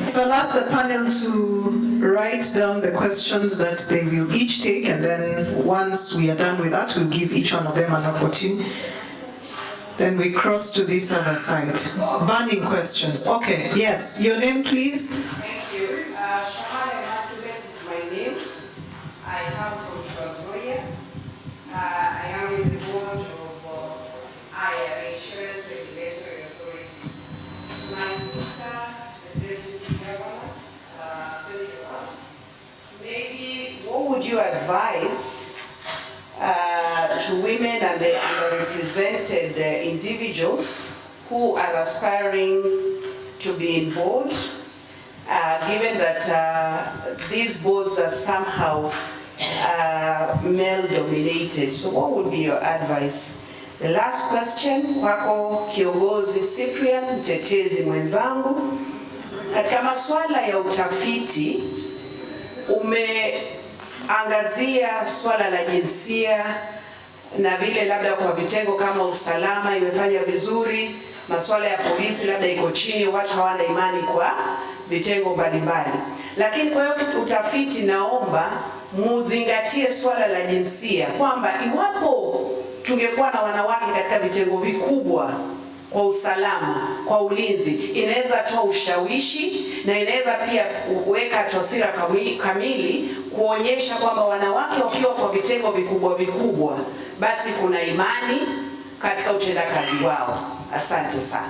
So I'll ask the panel to write down the questions that they will each take, and then once we are done with that, we'll give each one of them an opportunity. Then we cross to this other side. Burning questions. Okay, yes. Your name, please? Thank you. Shamala Immaculate is my name. I come from Tanzania. I am in the board of IRA, Insurance Regulatory Authority. My sister, the Deputy Governor, Senator, maybe what would you advise to women and the underrepresented individuals who are aspiring to be in board, given that these boards are somehow male-dominated? So what would be your advice? The last question, kwako kiongozi Cyprian, mtetezi mwenzangu. Katika masuala ya utafiti, angazia swala la jinsia na vile labda kwa vitengo kama usalama imefanya vizuri, masuala ya polisi labda iko chini, watu hawana imani kwa vitengo mbalimbali. Lakini kwa hiyo utafiti, naomba muzingatie swala la jinsia, kwamba iwapo tungekuwa na wanawake katika vitengo vikubwa kwa usalama, kwa ulinzi, inaweza toa ushawishi na inaweza pia kuweka taswira kamili kuonyesha kwamba wanawake wakiwa kwa vitengo vikubwa, basi kuna imani katika utendakazi wao. Asante sana.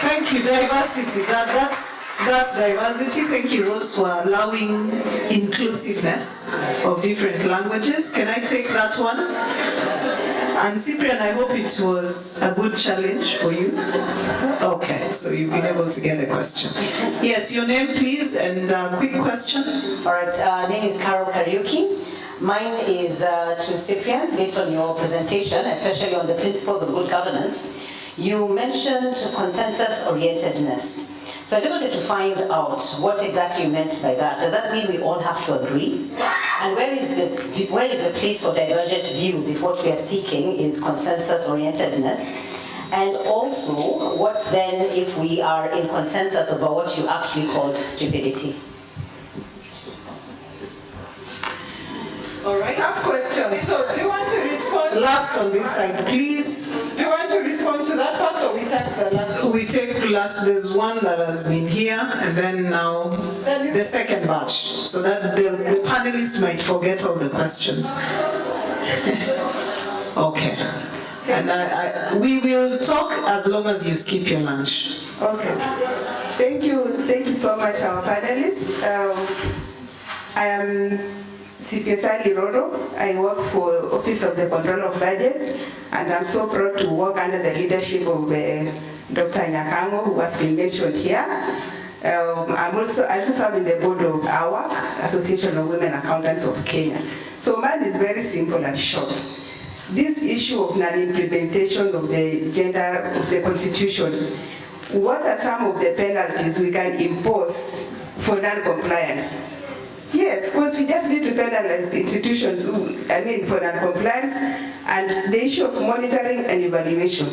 Thank you. Diversity. That's diversity. Thank you, Rose, for allowing inclusiveness of different languages. Can I take that one? And Cyprian, I hope it was a good challenge for you. Okay, so you've been able to get the question. Yes, your name, please, and a quick question. All right, name is Carol Kariuki. Mine is to Cyprian, based on your presentation, especially on the principles of good governance. You mentioned consensus-orientedness. So I just wanted to find out what exactly you meant by that. Does that mean we all have to agree? And where is the place for divergent views if what we are seeking is consensus-orientedness? And also, what then if we are in consensus about what you actually called stupidity? All right, I have questions. So do you want to Last on this side, please. Do you want to respond to that first, or we take the last? We take last, there's one that has been here, and then now the second batch, so that the panelists might forget all the questions. Okay. And we will talk as long as you skip your lunch. Okay. Thank you so much, our panelists. I am CPSI Lirodo. I work for Office of the Control of Budgets, and I'm so proud to work under the leadership of Dr. Nyakango, who has been mentioned here. I also serve in the board of AWAC, Association of Women Accountants of Kenya. So mine is very simple and short. This issue of non-implementation of the gender of the constitution, what are some of the penalties we can impose for non-compliance? Yes, because we just need to penalize institutions, for non-compliance, and the issue of monitoring and evaluation.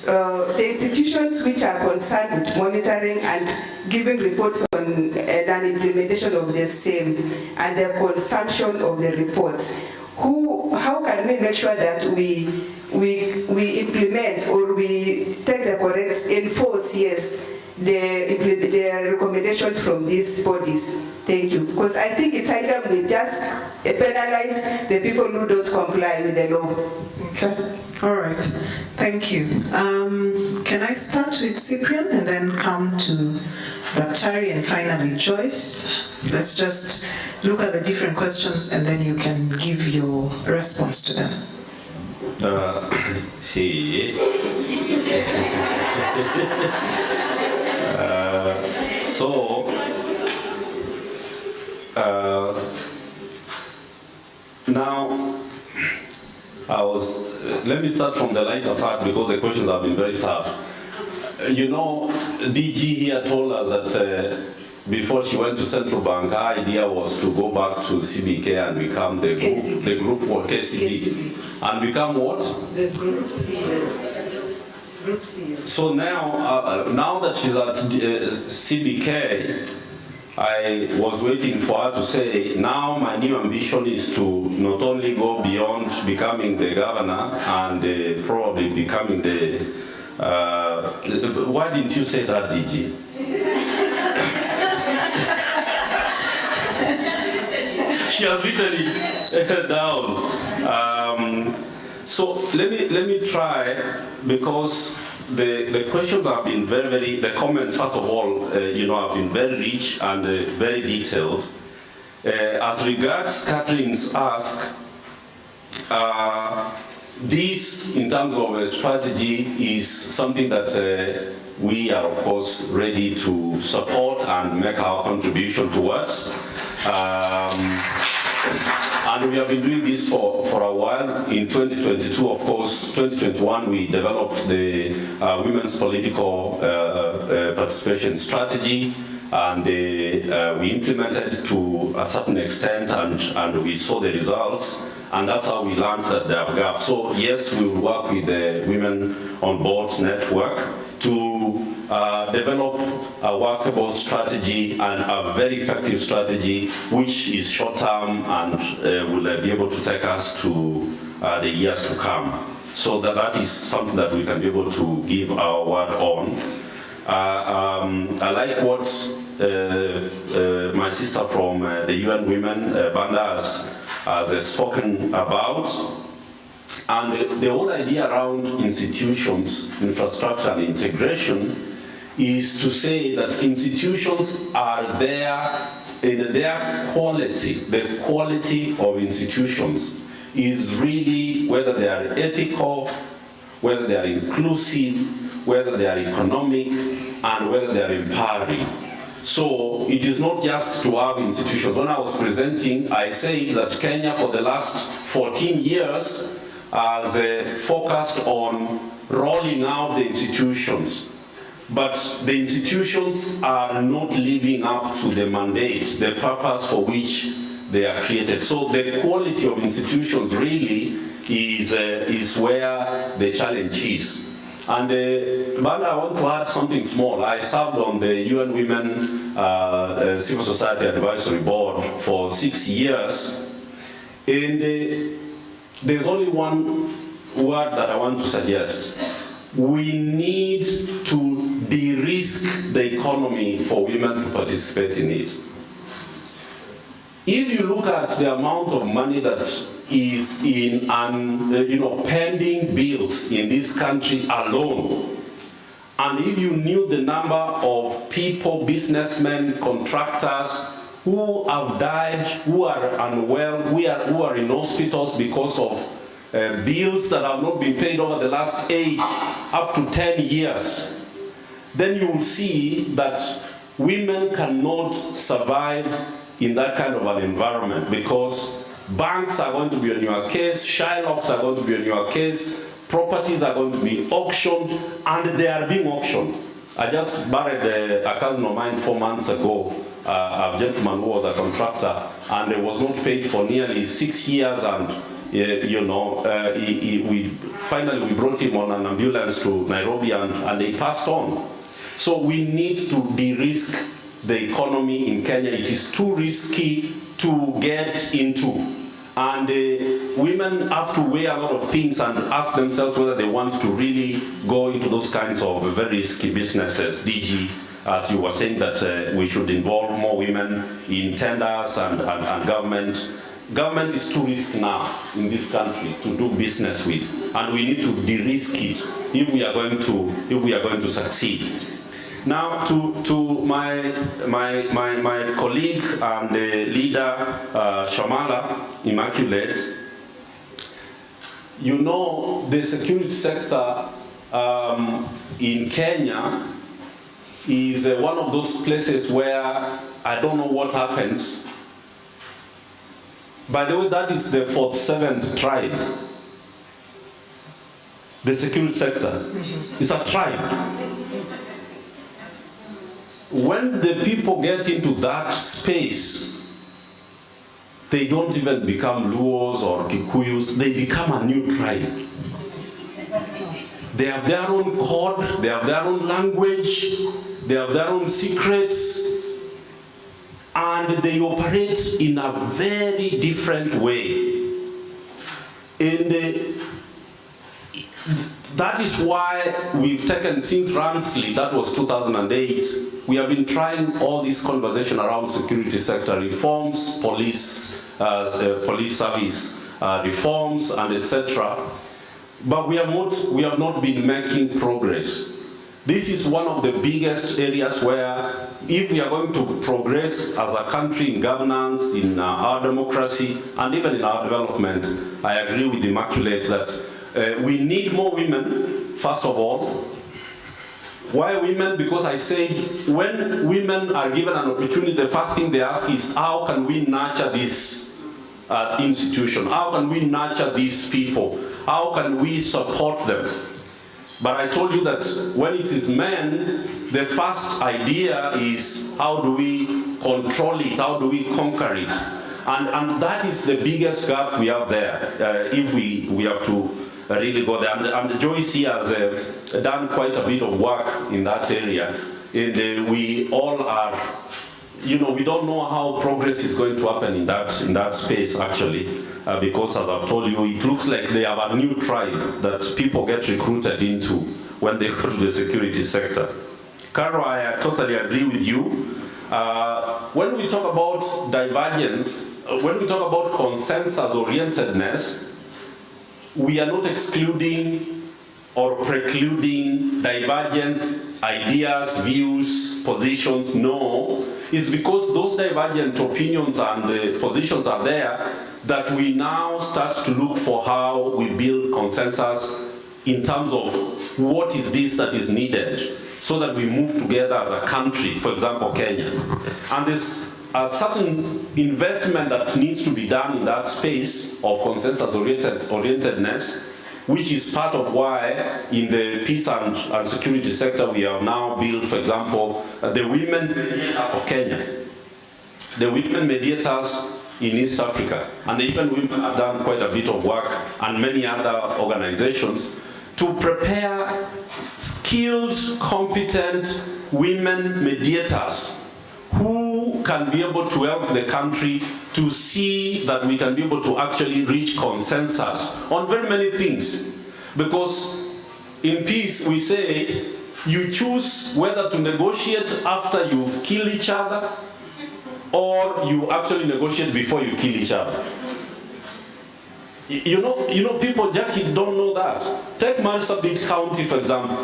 The institutions which are concerned with monitoring and giving reports on non-implementation of the same and the consumption of the reports, how can we make sure that we implement or we take the correct, enforce, yes, the recommendations from these bodies? Thank you. Because I think it's high time we just penalize the people who don't comply with the law. Okay. All right. Thank you. Can I start with Cyprian and then come to Daktari and finally Joyce? Let's just look at the different questions and then you can give your response to them. Now, let me start from the lighter part because the questions have been very tough. You know, DG here told us that before she went to Central Bank, her idea was to go back to CBK and become the group or KCB. And become what? The group CEO. Group CEO. So now that she's at CBK, I was waiting for her to say, now my new ambition is to not only go beyond becoming the governor and probably becoming the... why didn't you say that, DG? She has written it down. So let me try, because the questions have been very, the comments, first of all, have been very rich and very detailed. As regards Catherine's ask, this, in terms of a strategy, is something that we are, of course, ready to support and make our contribution towards. And we have been doing this for a while. In 2022, of course, 2021, we developed the Women's Political Participation Strategy, and we implemented it to a certain extent, and we saw the results, and that's how we learned that there are gaps. So yes, we will work with the Women on Boards Network to develop a workable strategy and a very effective strategy, which is short-term and will be able to take us to the years to come. So that is something that we can be able to give our word on. I like what my sister from the UN Women, Banda, has spoken about. And the whole idea around institutions, infrastructure, and integration is to say that institutions are there in their quality. The quality of institutions is really whether they are ethical, whether they are inclusive, whether they are economic, and whether they are empowering. So it is not just to have institutions. When I was presenting, I said that Kenya for the last 14 years has focused on rolling out the institutions. But the institutions are not living up to the mandate, the purpose for which they are created. So the quality of institutions really is where the challenge is. And but I want to add something small. I served on the UN Women Civil Society Advisory Board for 6 years. And there's only one word that I want to suggest. We need to de-risk the economy for women to participate in it. If you look at the amount of money that is in pending bills in this country alone, and if you knew the number of people, businessmen, contractors, who have died, who are unwell, who are in hospitals because of bills that have not been paid over the last 8 up to 10 years, then you will see that women cannot survive in that kind of an environment, because banks are going to be on your case, Shylocks are going to be on your case, properties are going to be auctioned, and they are being auctioned. I just buried a cousin of mine 4 months ago, a gentleman who was a contractor, and was not paid for nearly 6 years, and finally we brought him on an ambulance to Nairobi, and they passed on. So we need to de-risk the economy in Kenya. It is too risky to get into. And women have to weigh a lot of things and ask themselves whether they want to really go into those kinds of very risky businesses. DG, as you were saying, that we should involve more women in tenders and government. Government is too risky now in this country to do business with, and we need to de-risk it if we are going to succeed. Now, to my colleague and leader, Shamala Immaculate, you know, the security sector in Kenya is one of those places where I don't know what happens. By the way, that is the 47th tribe. The security sector is a tribe. When the people get into that space, they don't even become Luos or Kikuyus, they become a new tribe. They have their own code, they have their own language, they have their own secrets, and they operate in a very different way. That is why we've taken, since Ransley, that was 2008, we have been trying all this conversation around security sector reforms, police service reforms, and etc. But we have not been making progress. This is one of the biggest areas where, if we are going to progress as a country in governance, in our democracy, and even in our development, I agree with Immaculate that we need more women, first of all. Why women? Because I say, when women are given an opportunity, the first thing they ask is, how can we nurture this institution? How can we nurture these people? How can we support them? But I told you that when it is men, the first idea is, how do we control it? How do we conquer it? And that is the biggest gap we have there, if we have to really go there. And Joyce here has done quite a bit of work in that area. And we all are, we don't know how progress is going to happen in that space, actually, because, as I've told you, it looks like they have a new tribe that people get recruited into when they go to the security sector. Carol, I totally agree with you. When we talk about divergence, when we talk about consensus-orientedness, we are not excluding or precluding divergent ideas, views, positions. No, it's because those divergent opinions and positions are there that we now start to look for how we build consensus in terms of what is this that is needed so that we move together as a country, for example, Kenya. And there's a certain investment that needs to be done in that space of consensus-orientedness, which is part of why in the peace and security sector we have now built, for example, the women mediators of Kenya, the women mediators in East Africa, and even women have done quite a bit of work, and many other organizations, to prepare skilled, competent women mediators who can be able to help the country to see that we can be able to actually reach consensus on very many things. Because in peace, we say, you choose whether to negotiate after you've killed each other, or you actually negotiate before you kill each other. You know, people, Jackie, don't know that. Take Marsabit County, for example.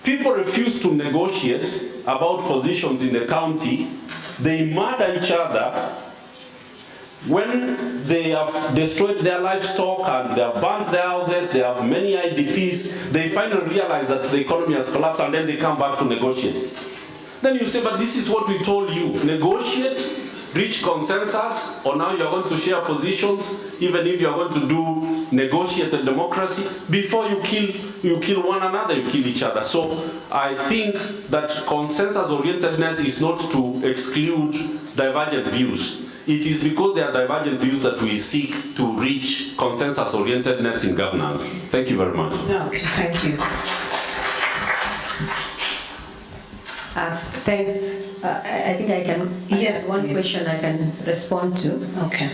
People refuse to negotiate about positions in the county. They murder each other. When they have destroyed their livestock and they have burnt their houses, they have many IDPs, they finally realize that the economy has collapsed, and then they come back to negotiate. Then you say, but this is what we told you. Negotiate, reach consensus, or now you're going to share positions, even if you're going to do negotiated democracy, before you kill one another, you kill each other. So I think that consensus-orientedness is not to exclude divergent views. It is because there are divergent views that we seek to reach consensus-orientedness in governance. Thank you very much. Okay, thank you. Thanks. I think I can. Yes, one please. question I can respond to. Okay.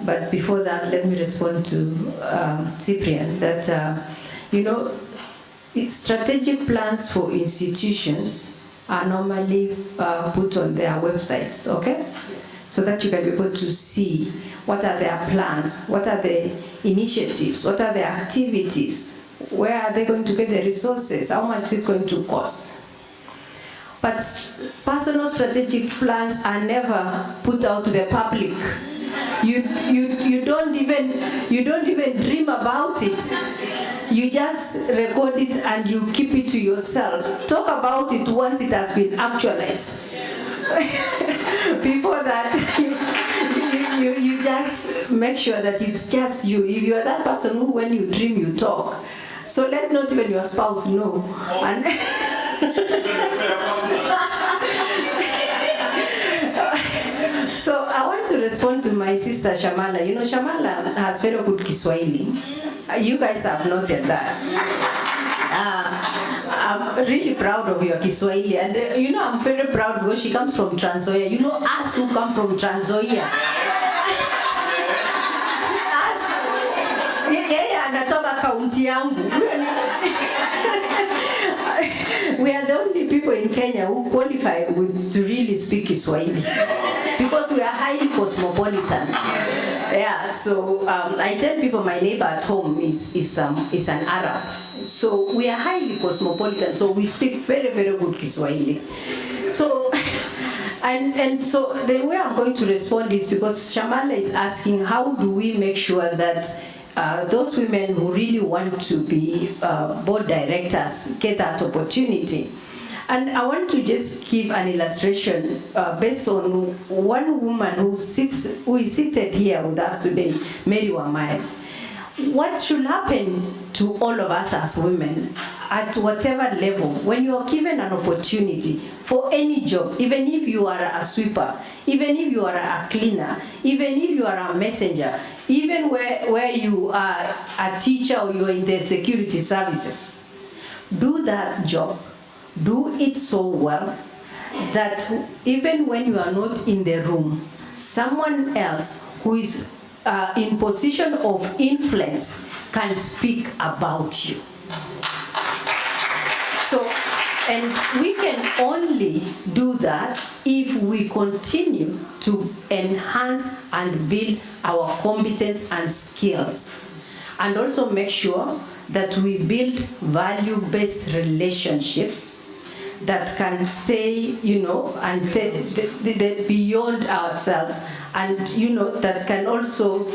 But before that, let me respond to Cyprian. That strategic plans for institutions are normally put on their websites. Okay. So that you can be able to see what are their plans, what are the initiatives, what are their activities, where are they going to get the resources, how much is it going to cost. But personal strategic plans are never put out to the public. You don't even dream about it. You just record it and you keep it to yourself. Talk about it once it has been actualized. Before that, you just make sure that it's just you. If you are that person who, when you dream, you talk. So let not even your spouse know. And so I want to respond to my sister Shamala. You know, Shamala has very good Kiswahili. You guys have noted that. I'm really proud of your Kiswahili, and I'm very proud because she comes from Trans Nzoia. You know, us who come from Trans Nzoia. Anatoka kaunti yangu. We are the only people in Kenya who qualify to really speak Kiswahili because we are highly cosmopolitan. Yeah, so I tell people my neighbor at home is an Arab. So we are highly cosmopolitan. So we speak very, very good Kiswahili. So and so the way I'm going to respond is because Shamala is asking how do we make sure that those women who really want to be board directors get that opportunity. And I want to just give an illustration based on one woman who is seated here with us today, Mary Wamai. What should happen to all of us as women at whatever level, when you are given an opportunity for any job, even if you are a sweeper, even if you are a cleaner, even if you are a messenger, even where you are a teacher or you are in the security services, do that job, do it so well that even when you are not in the room, someone else who is in position of influence can speak about you. So, and we can only do that if we continue to enhance and build our competence and skills, and also make sure that we build value-based relationships that can stay, and beyond ourselves, and that can also,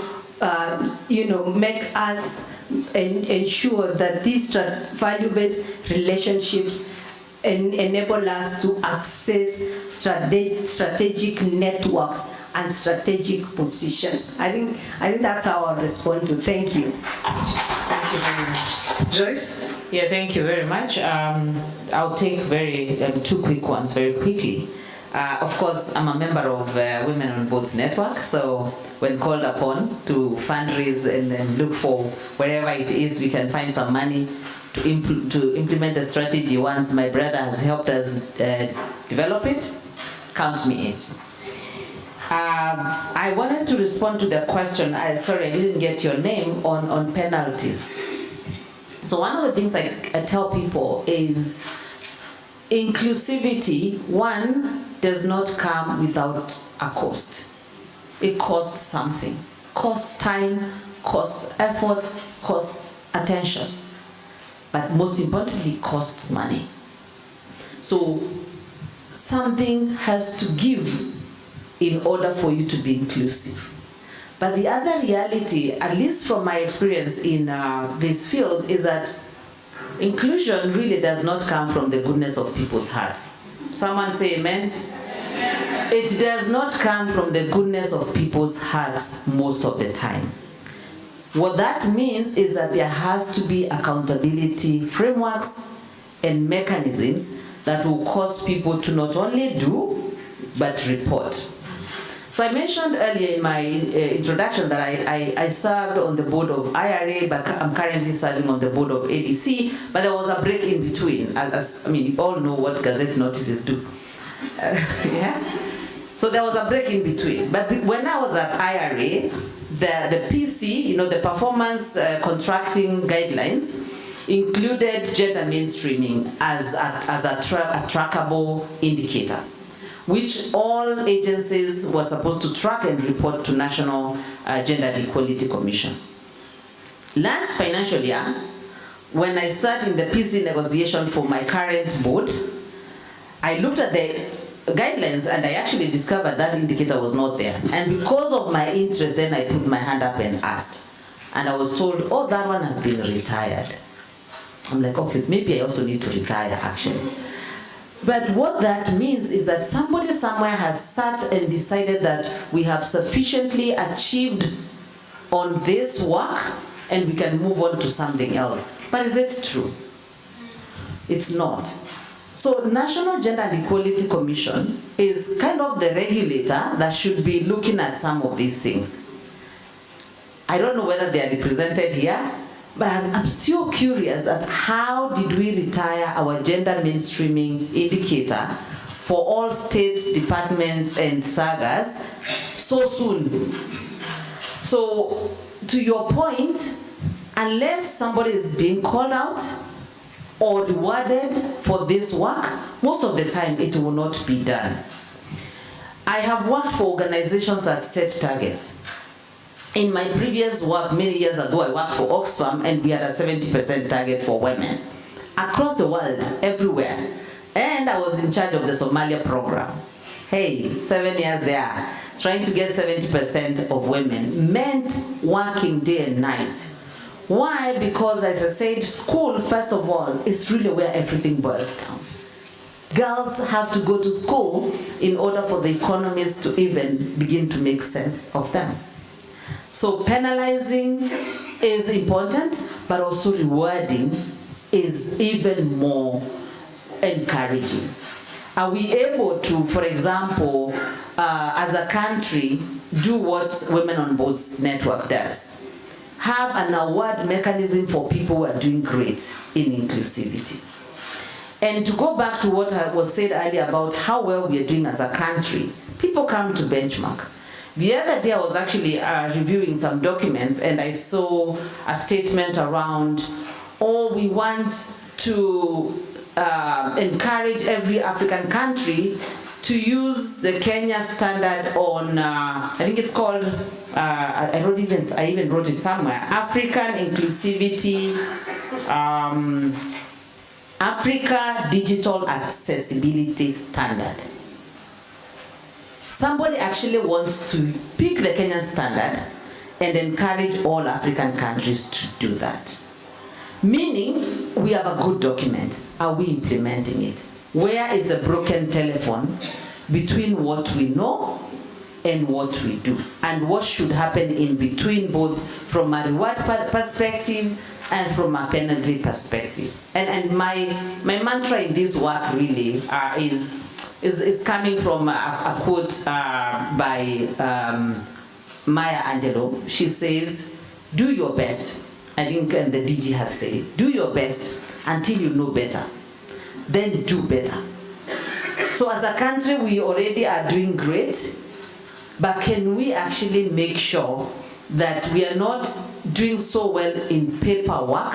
make us ensure that these value-based relationships enable us to access strategic networks and strategic positions. I think that's how I'll respond to. Thank you. Thank you very much. Joyce? Yeah, thank you very much. I'll take two quick ones very quickly. Of course, I'm a member of Women on Boards Network, so when called upon to fundraise and look for wherever it is we can find some money to implement the strategy once my brother has helped us develop it, count me in. I wanted to respond to the question, sorry I didn't get your name, on penalties. So one of the things I tell people is inclusivity, one, does not come without a cost. It costs something. Costs time, costs effort, costs attention. But most importantly, costs money. So something has to give in order for you to be inclusive. But the other reality, at least from my experience in this field, is that inclusion really does not come from the goodness of people's hearts. Someone say amen? It does not come from the goodness of people's hearts most of the time. What that means is that there has to be accountability frameworks and mechanisms that will cause people to not only do, but report. So I mentioned earlier in my introduction that I served on the board of IRA, but I'm currently serving on the board of ADC, but there was a break in between. I mean, you all know what Gazette notices do. Yeah? So there was a break in between. But when I was at IRA, the PC, the performance contracting guidelines, included gender mainstreaming as a trackable indicator, which all agencies were supposed to track and report to National Gender Equality Commission. Last financial year, when I sat in the PC negotiation for my current board, I looked at the guidelines and I actually discovered that indicator was not there. And because of my interest, then I put my hand up and asked. And I was told, oh, that one has been retired. I'm like, okay, maybe I also need to retire actually. But what that means is that somebody somewhere has sat and decided that we have sufficiently achieved on this work and we can move on to something else. But is it true? It's not. So National Gender and Equality Commission is kind of the regulator that should be looking at some of these things. I don't know whether they are represented here, but I'm still curious at how did we retire our gender mainstreaming indicator for all state departments and sagas so soon. So to your point, unless somebody is being called out or rewarded for this work, most of the time it will not be done. I have worked for organizations that set targets. In my previous work, many years ago, I worked for Oxfam and we had a 70% target for women. Across the world, everywhere. And I was in charge of the Somalia program. Hey, 7 years there, trying to get 70% of women meant working day and night. Why? Because as I said, school, first of all, is really where everything boils down. Girls have to go to school in order for the economies to even begin to make sense of them. So penalizing is important, but also rewarding is even more encouraging. Are we able to, for example, as a country, do what Women on Boards Network does? Have an award mechanism for people who are doing great in inclusivity. And to go back to what I was said earlier about how well we are doing as a country, people come to benchmark. The other day I was actually reviewing some documents and I saw a statement around, we want to encourage every African country to use the Kenya standard on, I think it's called, I even wrote it somewhere, African Inclusivity, Africa Digital Accessibility Standard. Somebody actually wants to pick the Kenyan standard and encourage all African countries to do that. Meaning, we have a good document. Are we implementing it? Where is the broken telephone between what we know and what we do? And what should happen in between, both from a reward perspective and from a penalty perspective? And my mantra in this work really is coming from a quote by Maya Angelou. She says, do your best. I think and the DG has said it. Do your best until you know better. Then do better. So So as a country, we already are doing great, but can we actually make sure that we are not doing so well in paperwork,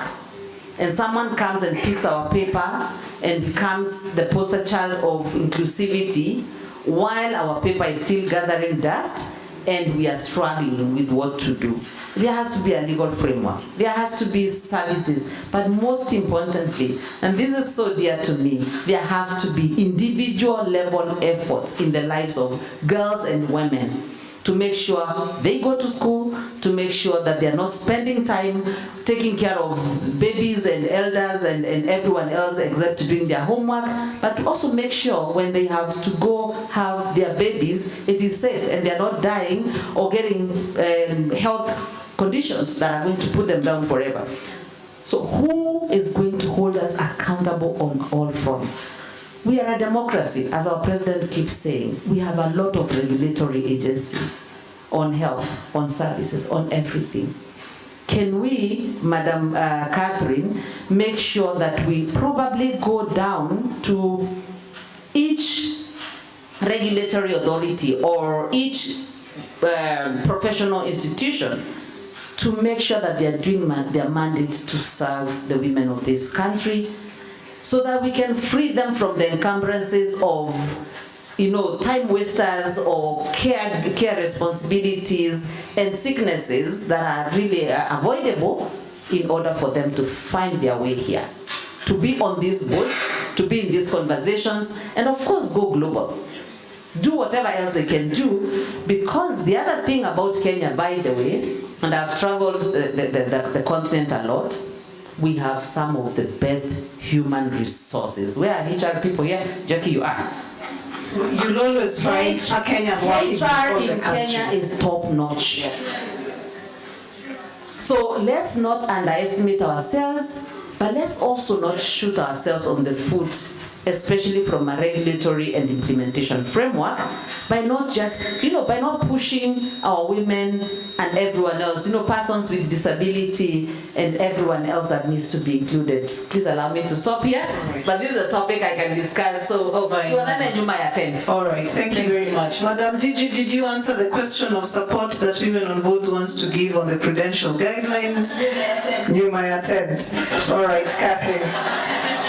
and someone comes and picks our paper and becomes the poster child of inclusivity while our paper is still gathering dust and we are struggling with what to do? There has to be a legal framework. There has to be services. But most importantly, and this is so dear to me, there have to be individual level efforts in the lives of girls and women to make sure they go to school, to make sure that they're not spending time taking care of babies and elders and everyone else except doing their homework, but to also make sure when they have to go have their babies, it is safe and they're not dying or getting health conditions that are going to put them down forever. So who is going to hold us accountable on all fronts? We are a democracy, as our president keeps saying. We have a lot of regulatory agencies on health, on services, on everything. Can we, Madam Catherine, make sure that we probably go down to each regulatory authority or each professional institution to make sure that they are doing their mandate to serve the women of this country, so that we can free them from the encumbrances of, time wasters or care responsibilities and sicknesses that are really avoidable in order for them to find their way here, to be on these boats, to be in these conversations, and of course go global. Do whatever else they can do, because the other thing about Kenya, by the way, and I've traveled the continent a lot, we have some of the best human resources. Where are HR people here? Jackie, you are. You'll always find a Kenyan working in all HR the in countries. Kenya is top notch. Yes. So let's not underestimate ourselves, but let's also not shoot ourselves on the foot, especially from a regulatory and implementation framework, by not just, by not pushing our women and everyone else, persons with disability and everyone else that needs to be included. Please allow me to stop here. Right. But this is a topic I can discuss, so tuonane nyuma ya tent. All right, thank you very much. Madam, did you answer the question of support that Women on Boards wants to give on the prudential guidelines? Nyuma ya tent. All right, Catherine.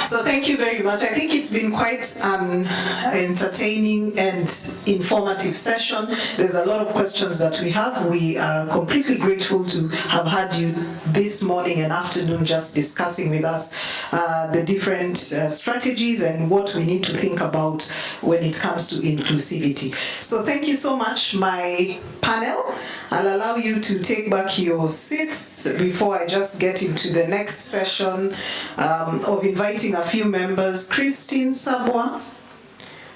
So thank you very much. I think it's been quite an entertaining and informative session. There's a lot of questions that we have. We are completely grateful to have had you this morning and afternoon just discussing with us the different strategies and what we need to think about when it comes to inclusivity. So thank you so much, my panel. I'll allow you to take back your seats before I just get into the next session of inviting a few members. Christine Sabwa,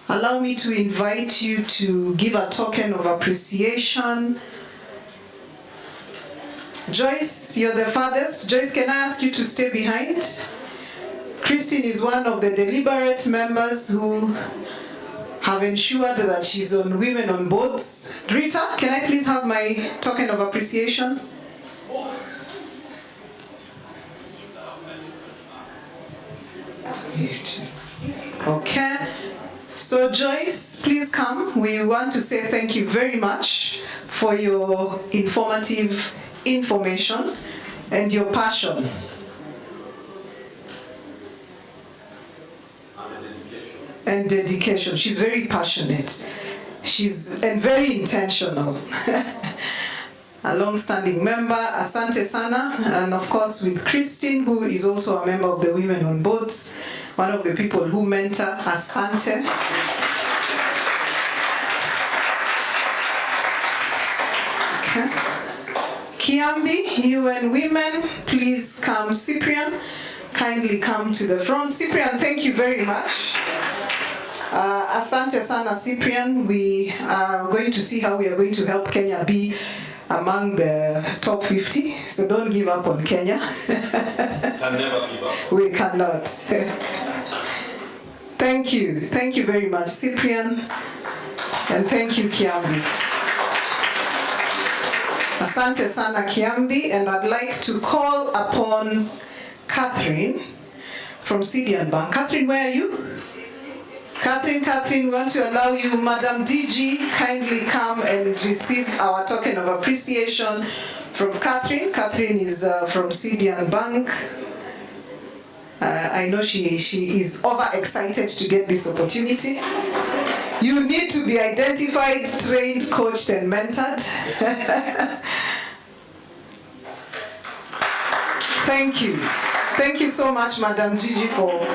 allow me to invite you to give a token of appreciation. Joyce, you're the farthest. Joyce, can I ask you to stay behind? Christine is one of the deliberate members who have ensured that she's on Women on Boards. Rita, can I please have my token of appreciation? Okay. So Joyce, please come. We want to say thank you very much for your informative information and your passion. And dedication. She's very passionate. She's very intentional. A long-standing member, Asante Sana, and of course with Christine, who is also a member of the Women on Boards, one of the people who mentor Asante. Okay. Kiambi, UN Women, please come. Cyprian, kindly come to the front. Cyprian, thank you very much. Asante Sana, Cyprian. We are going to see how we are going to help Kenya be among the top 50, so don't give up on Kenya. Can never give up. We cannot. Thank you very much, Cyprian, and thank you, Kiambi. Asante Sana, Kiambi, and I'd like to call upon Catherine from Sidian Bank. Catherine, where are you? Catherine, we want to allow you, Madam DG, kindly come and receive our token of appreciation from Catherine. Catherine is from CDN Bank. I know she is overexcited to get this opportunity. You need to be identified, trained, coached, and mentored. Thank you. Thank you so much, Madam Gigi, for...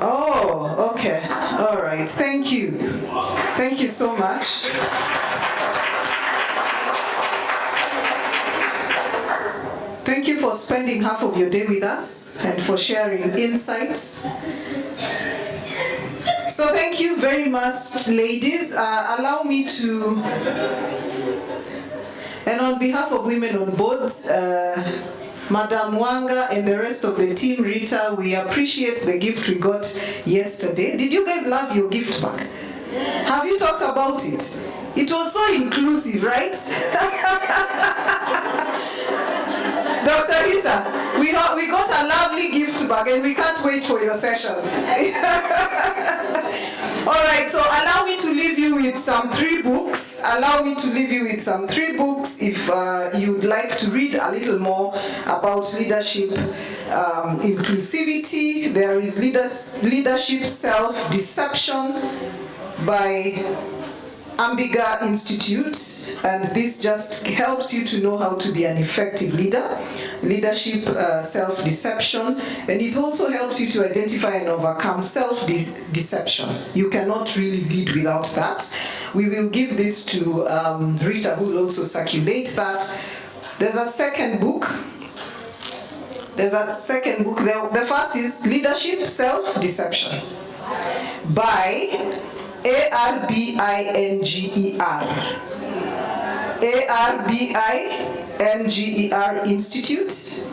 Oh, okay. All right. Thank you. Thank you so much. Thank you for spending half of your day with us and for sharing insights. So thank you very much, ladies. Allow me to, and on behalf of Women on Boards, Madam Wanga and the rest of the team, Rita, we appreciate the gift we got yesterday. Did you guys love your gift bag? Have you talked about it? It was so inclusive, right? Dr. Lisa, we got a lovely gift bag and we can't wait for your session. All right, so allow me to leave you with some 3 books. If you'd like to read a little more about leadership, inclusivity. There is Leadership Self-Deception by Ambiga Institute, and this just helps you to know how to be an effective leader. Leadership self-deception, and it also helps you to identify and overcome self-deception. You cannot really lead without that. We will give this to Rita, who will also circulate that. There's a second book. The first is Leadership Self-Deception by ARBINGER Institute,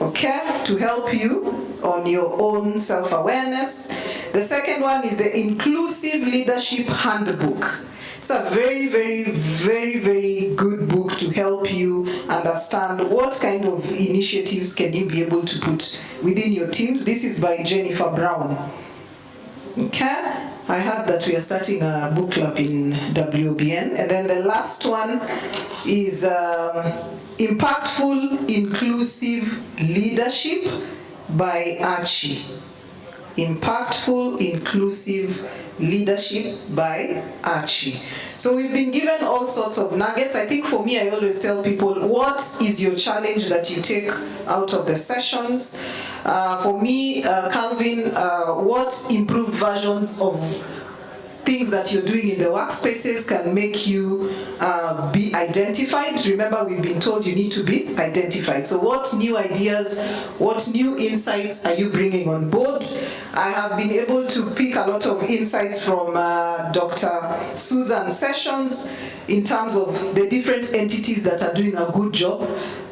okay, to help you on your own self-awareness. The second one is the Inclusive Leadership Handbook. It's a very, very, very, very good book to help you understand what kind of initiatives can you be able to put within your teams. This is by Jennifer Brown. Okay? I heard that we are starting a book club in WBN. And then the last one is Impactful Inclusive Leadership by Archie. Impactful Inclusive Leadership by Archie. So we've been given all sorts of nuggets. I think for me, I always tell people, what is your challenge that you take out of the sessions? For me, Calvin, what improved versions of things that you're doing in the workspaces can make you be identified? Remember, we've been told you need to be identified. So what new ideas, what new insights are you bringing on board? I have been able to pick a lot of insights from Dr. Susan's sessions in terms of the different entities that are doing a good job.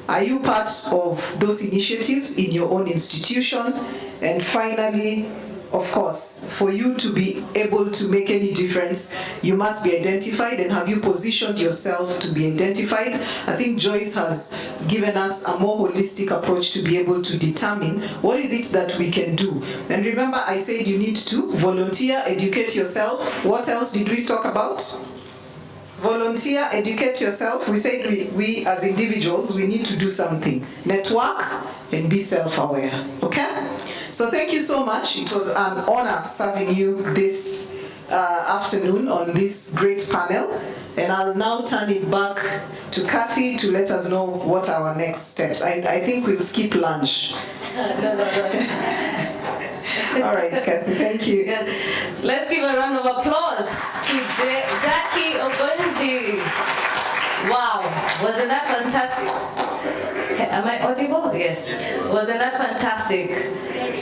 Are you part of those initiatives in your own institution? And finally, of course, for you to be able to make any difference, you must be identified. And have you positioned yourself to be identified? I think Joyce has given us a more holistic approach to be able to determine what is it that we can do. And remember, I said you need to volunteer, educate yourself. What else did we talk about? Volunteer, educate yourself. We said we as individuals, we need to do something. Network and be self-aware, okay? So thank you so much. It was an honor serving you this afternoon on this great panel. And I'll now turn it back to Kathy to let us know what our next steps. I think we'll skip lunch. No. All right, Kathy, thank you. Yeah. Let's give a round of applause to Jackie Ogunji. Wow, wasn't that fantastic? Am I audible? Yes. Wasn't that fantastic?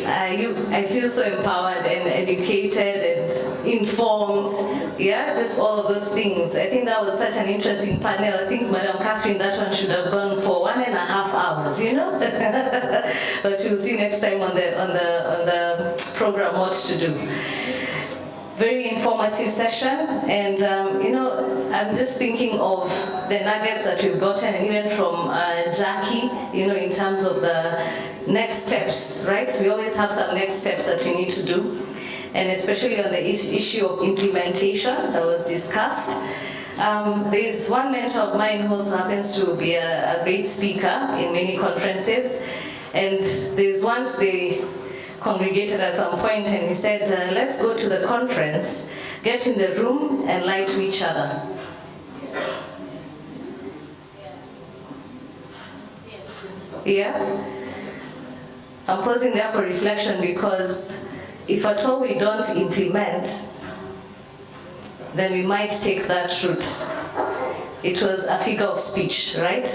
I feel so empowered and educated and informed. Yeah, just all of those things. I think that was such an interesting panel. I think Madam Catherine, that one should have gone for 1.5 hours, you know? But we'll see next time on the program what to do. very informative session, and I'm just thinking of the nuggets that we've gotten, even from Jackie, in terms of the next steps, right? We always have some next steps that we need to do, and especially on the issue of implementation that was discussed. There's one mentor of mine who also happens to be a great speaker in many conferences, and there's once they congregated at some point and he said, let's go to the conference, get in the room and lie to each other. Yeah? I'm pausing there for reflection, because if at all we don't implement, then we might take that route. It was a figure of speech, right?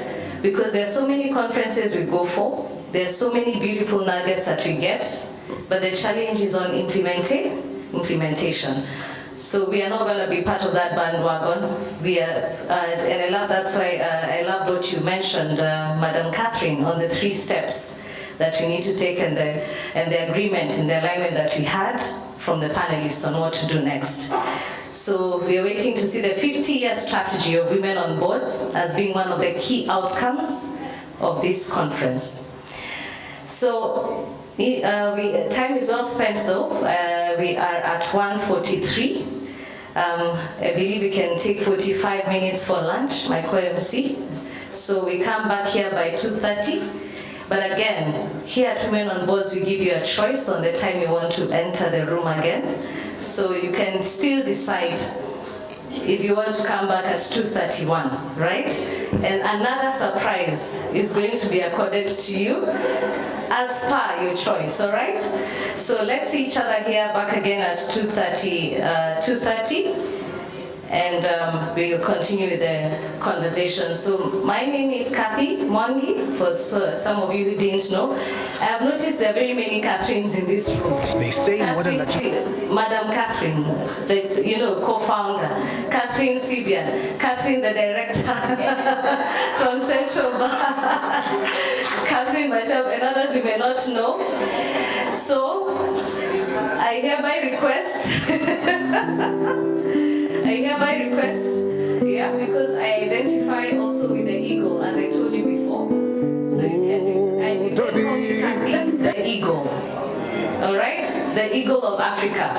Because there are so many conferences we go for, there are so many beautiful nuggets that we get, but the challenge is on implementation. So we are not going to be part of that bandwagon. And I love, that's why I loved what you mentioned, Madam Catherine, on the 3 steps that we need to take, and the agreement and the alignment that we had from the panelists on what to do next. So we are waiting to see the 50-year strategy of women on boards as being one of the key outcomes of this conference. So time is well spent though. We are at 1:43. I believe we can take 45 minutes for lunch, my co-MC. So we come back here by 2:30. But again, here at Women on Boards, we give you a choice on the time you want to enter the room again. So you can still decide if you want to come back at 2:31, right? And another surprise is going to be accorded to you as per your choice, all right? So let's see each other here back again at 2:30. And we'll continue with the conversation. So my name is Kathy Mwangi, for some of you who didn't know. I have noticed there are very many Catherines in this room. They say Madam Catherine, the co-founder, Catherine Sidian, Catherine the director from Central Bank, Catherine myself, and others you may not know. So I hereby request because I identify also with the eagle, as I told you before. So you can call me Kathy, the eagle. All right? The eagle of Africa.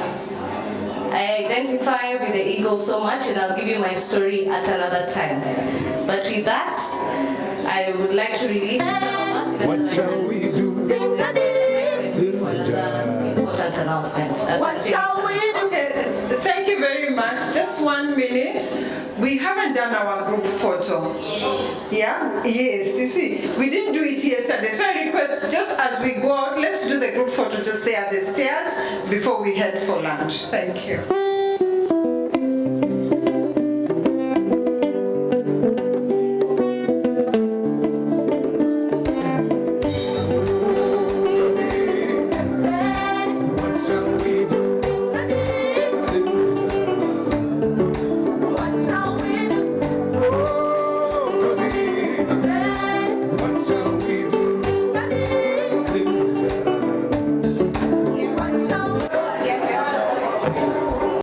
I identify with the eagle so much, and I'll give you my story at another time. But with that, I would like to release each one of us. What shall we do? For another important announcement. What shall we do? Thank you very much. Just 1 minute. We haven't done our group photo. Yeah? Yes. You see, we didn't do it yesterday. So I request, just as we go out, let's do the group photo just stay at the stairs before we head for lunch. Thank you.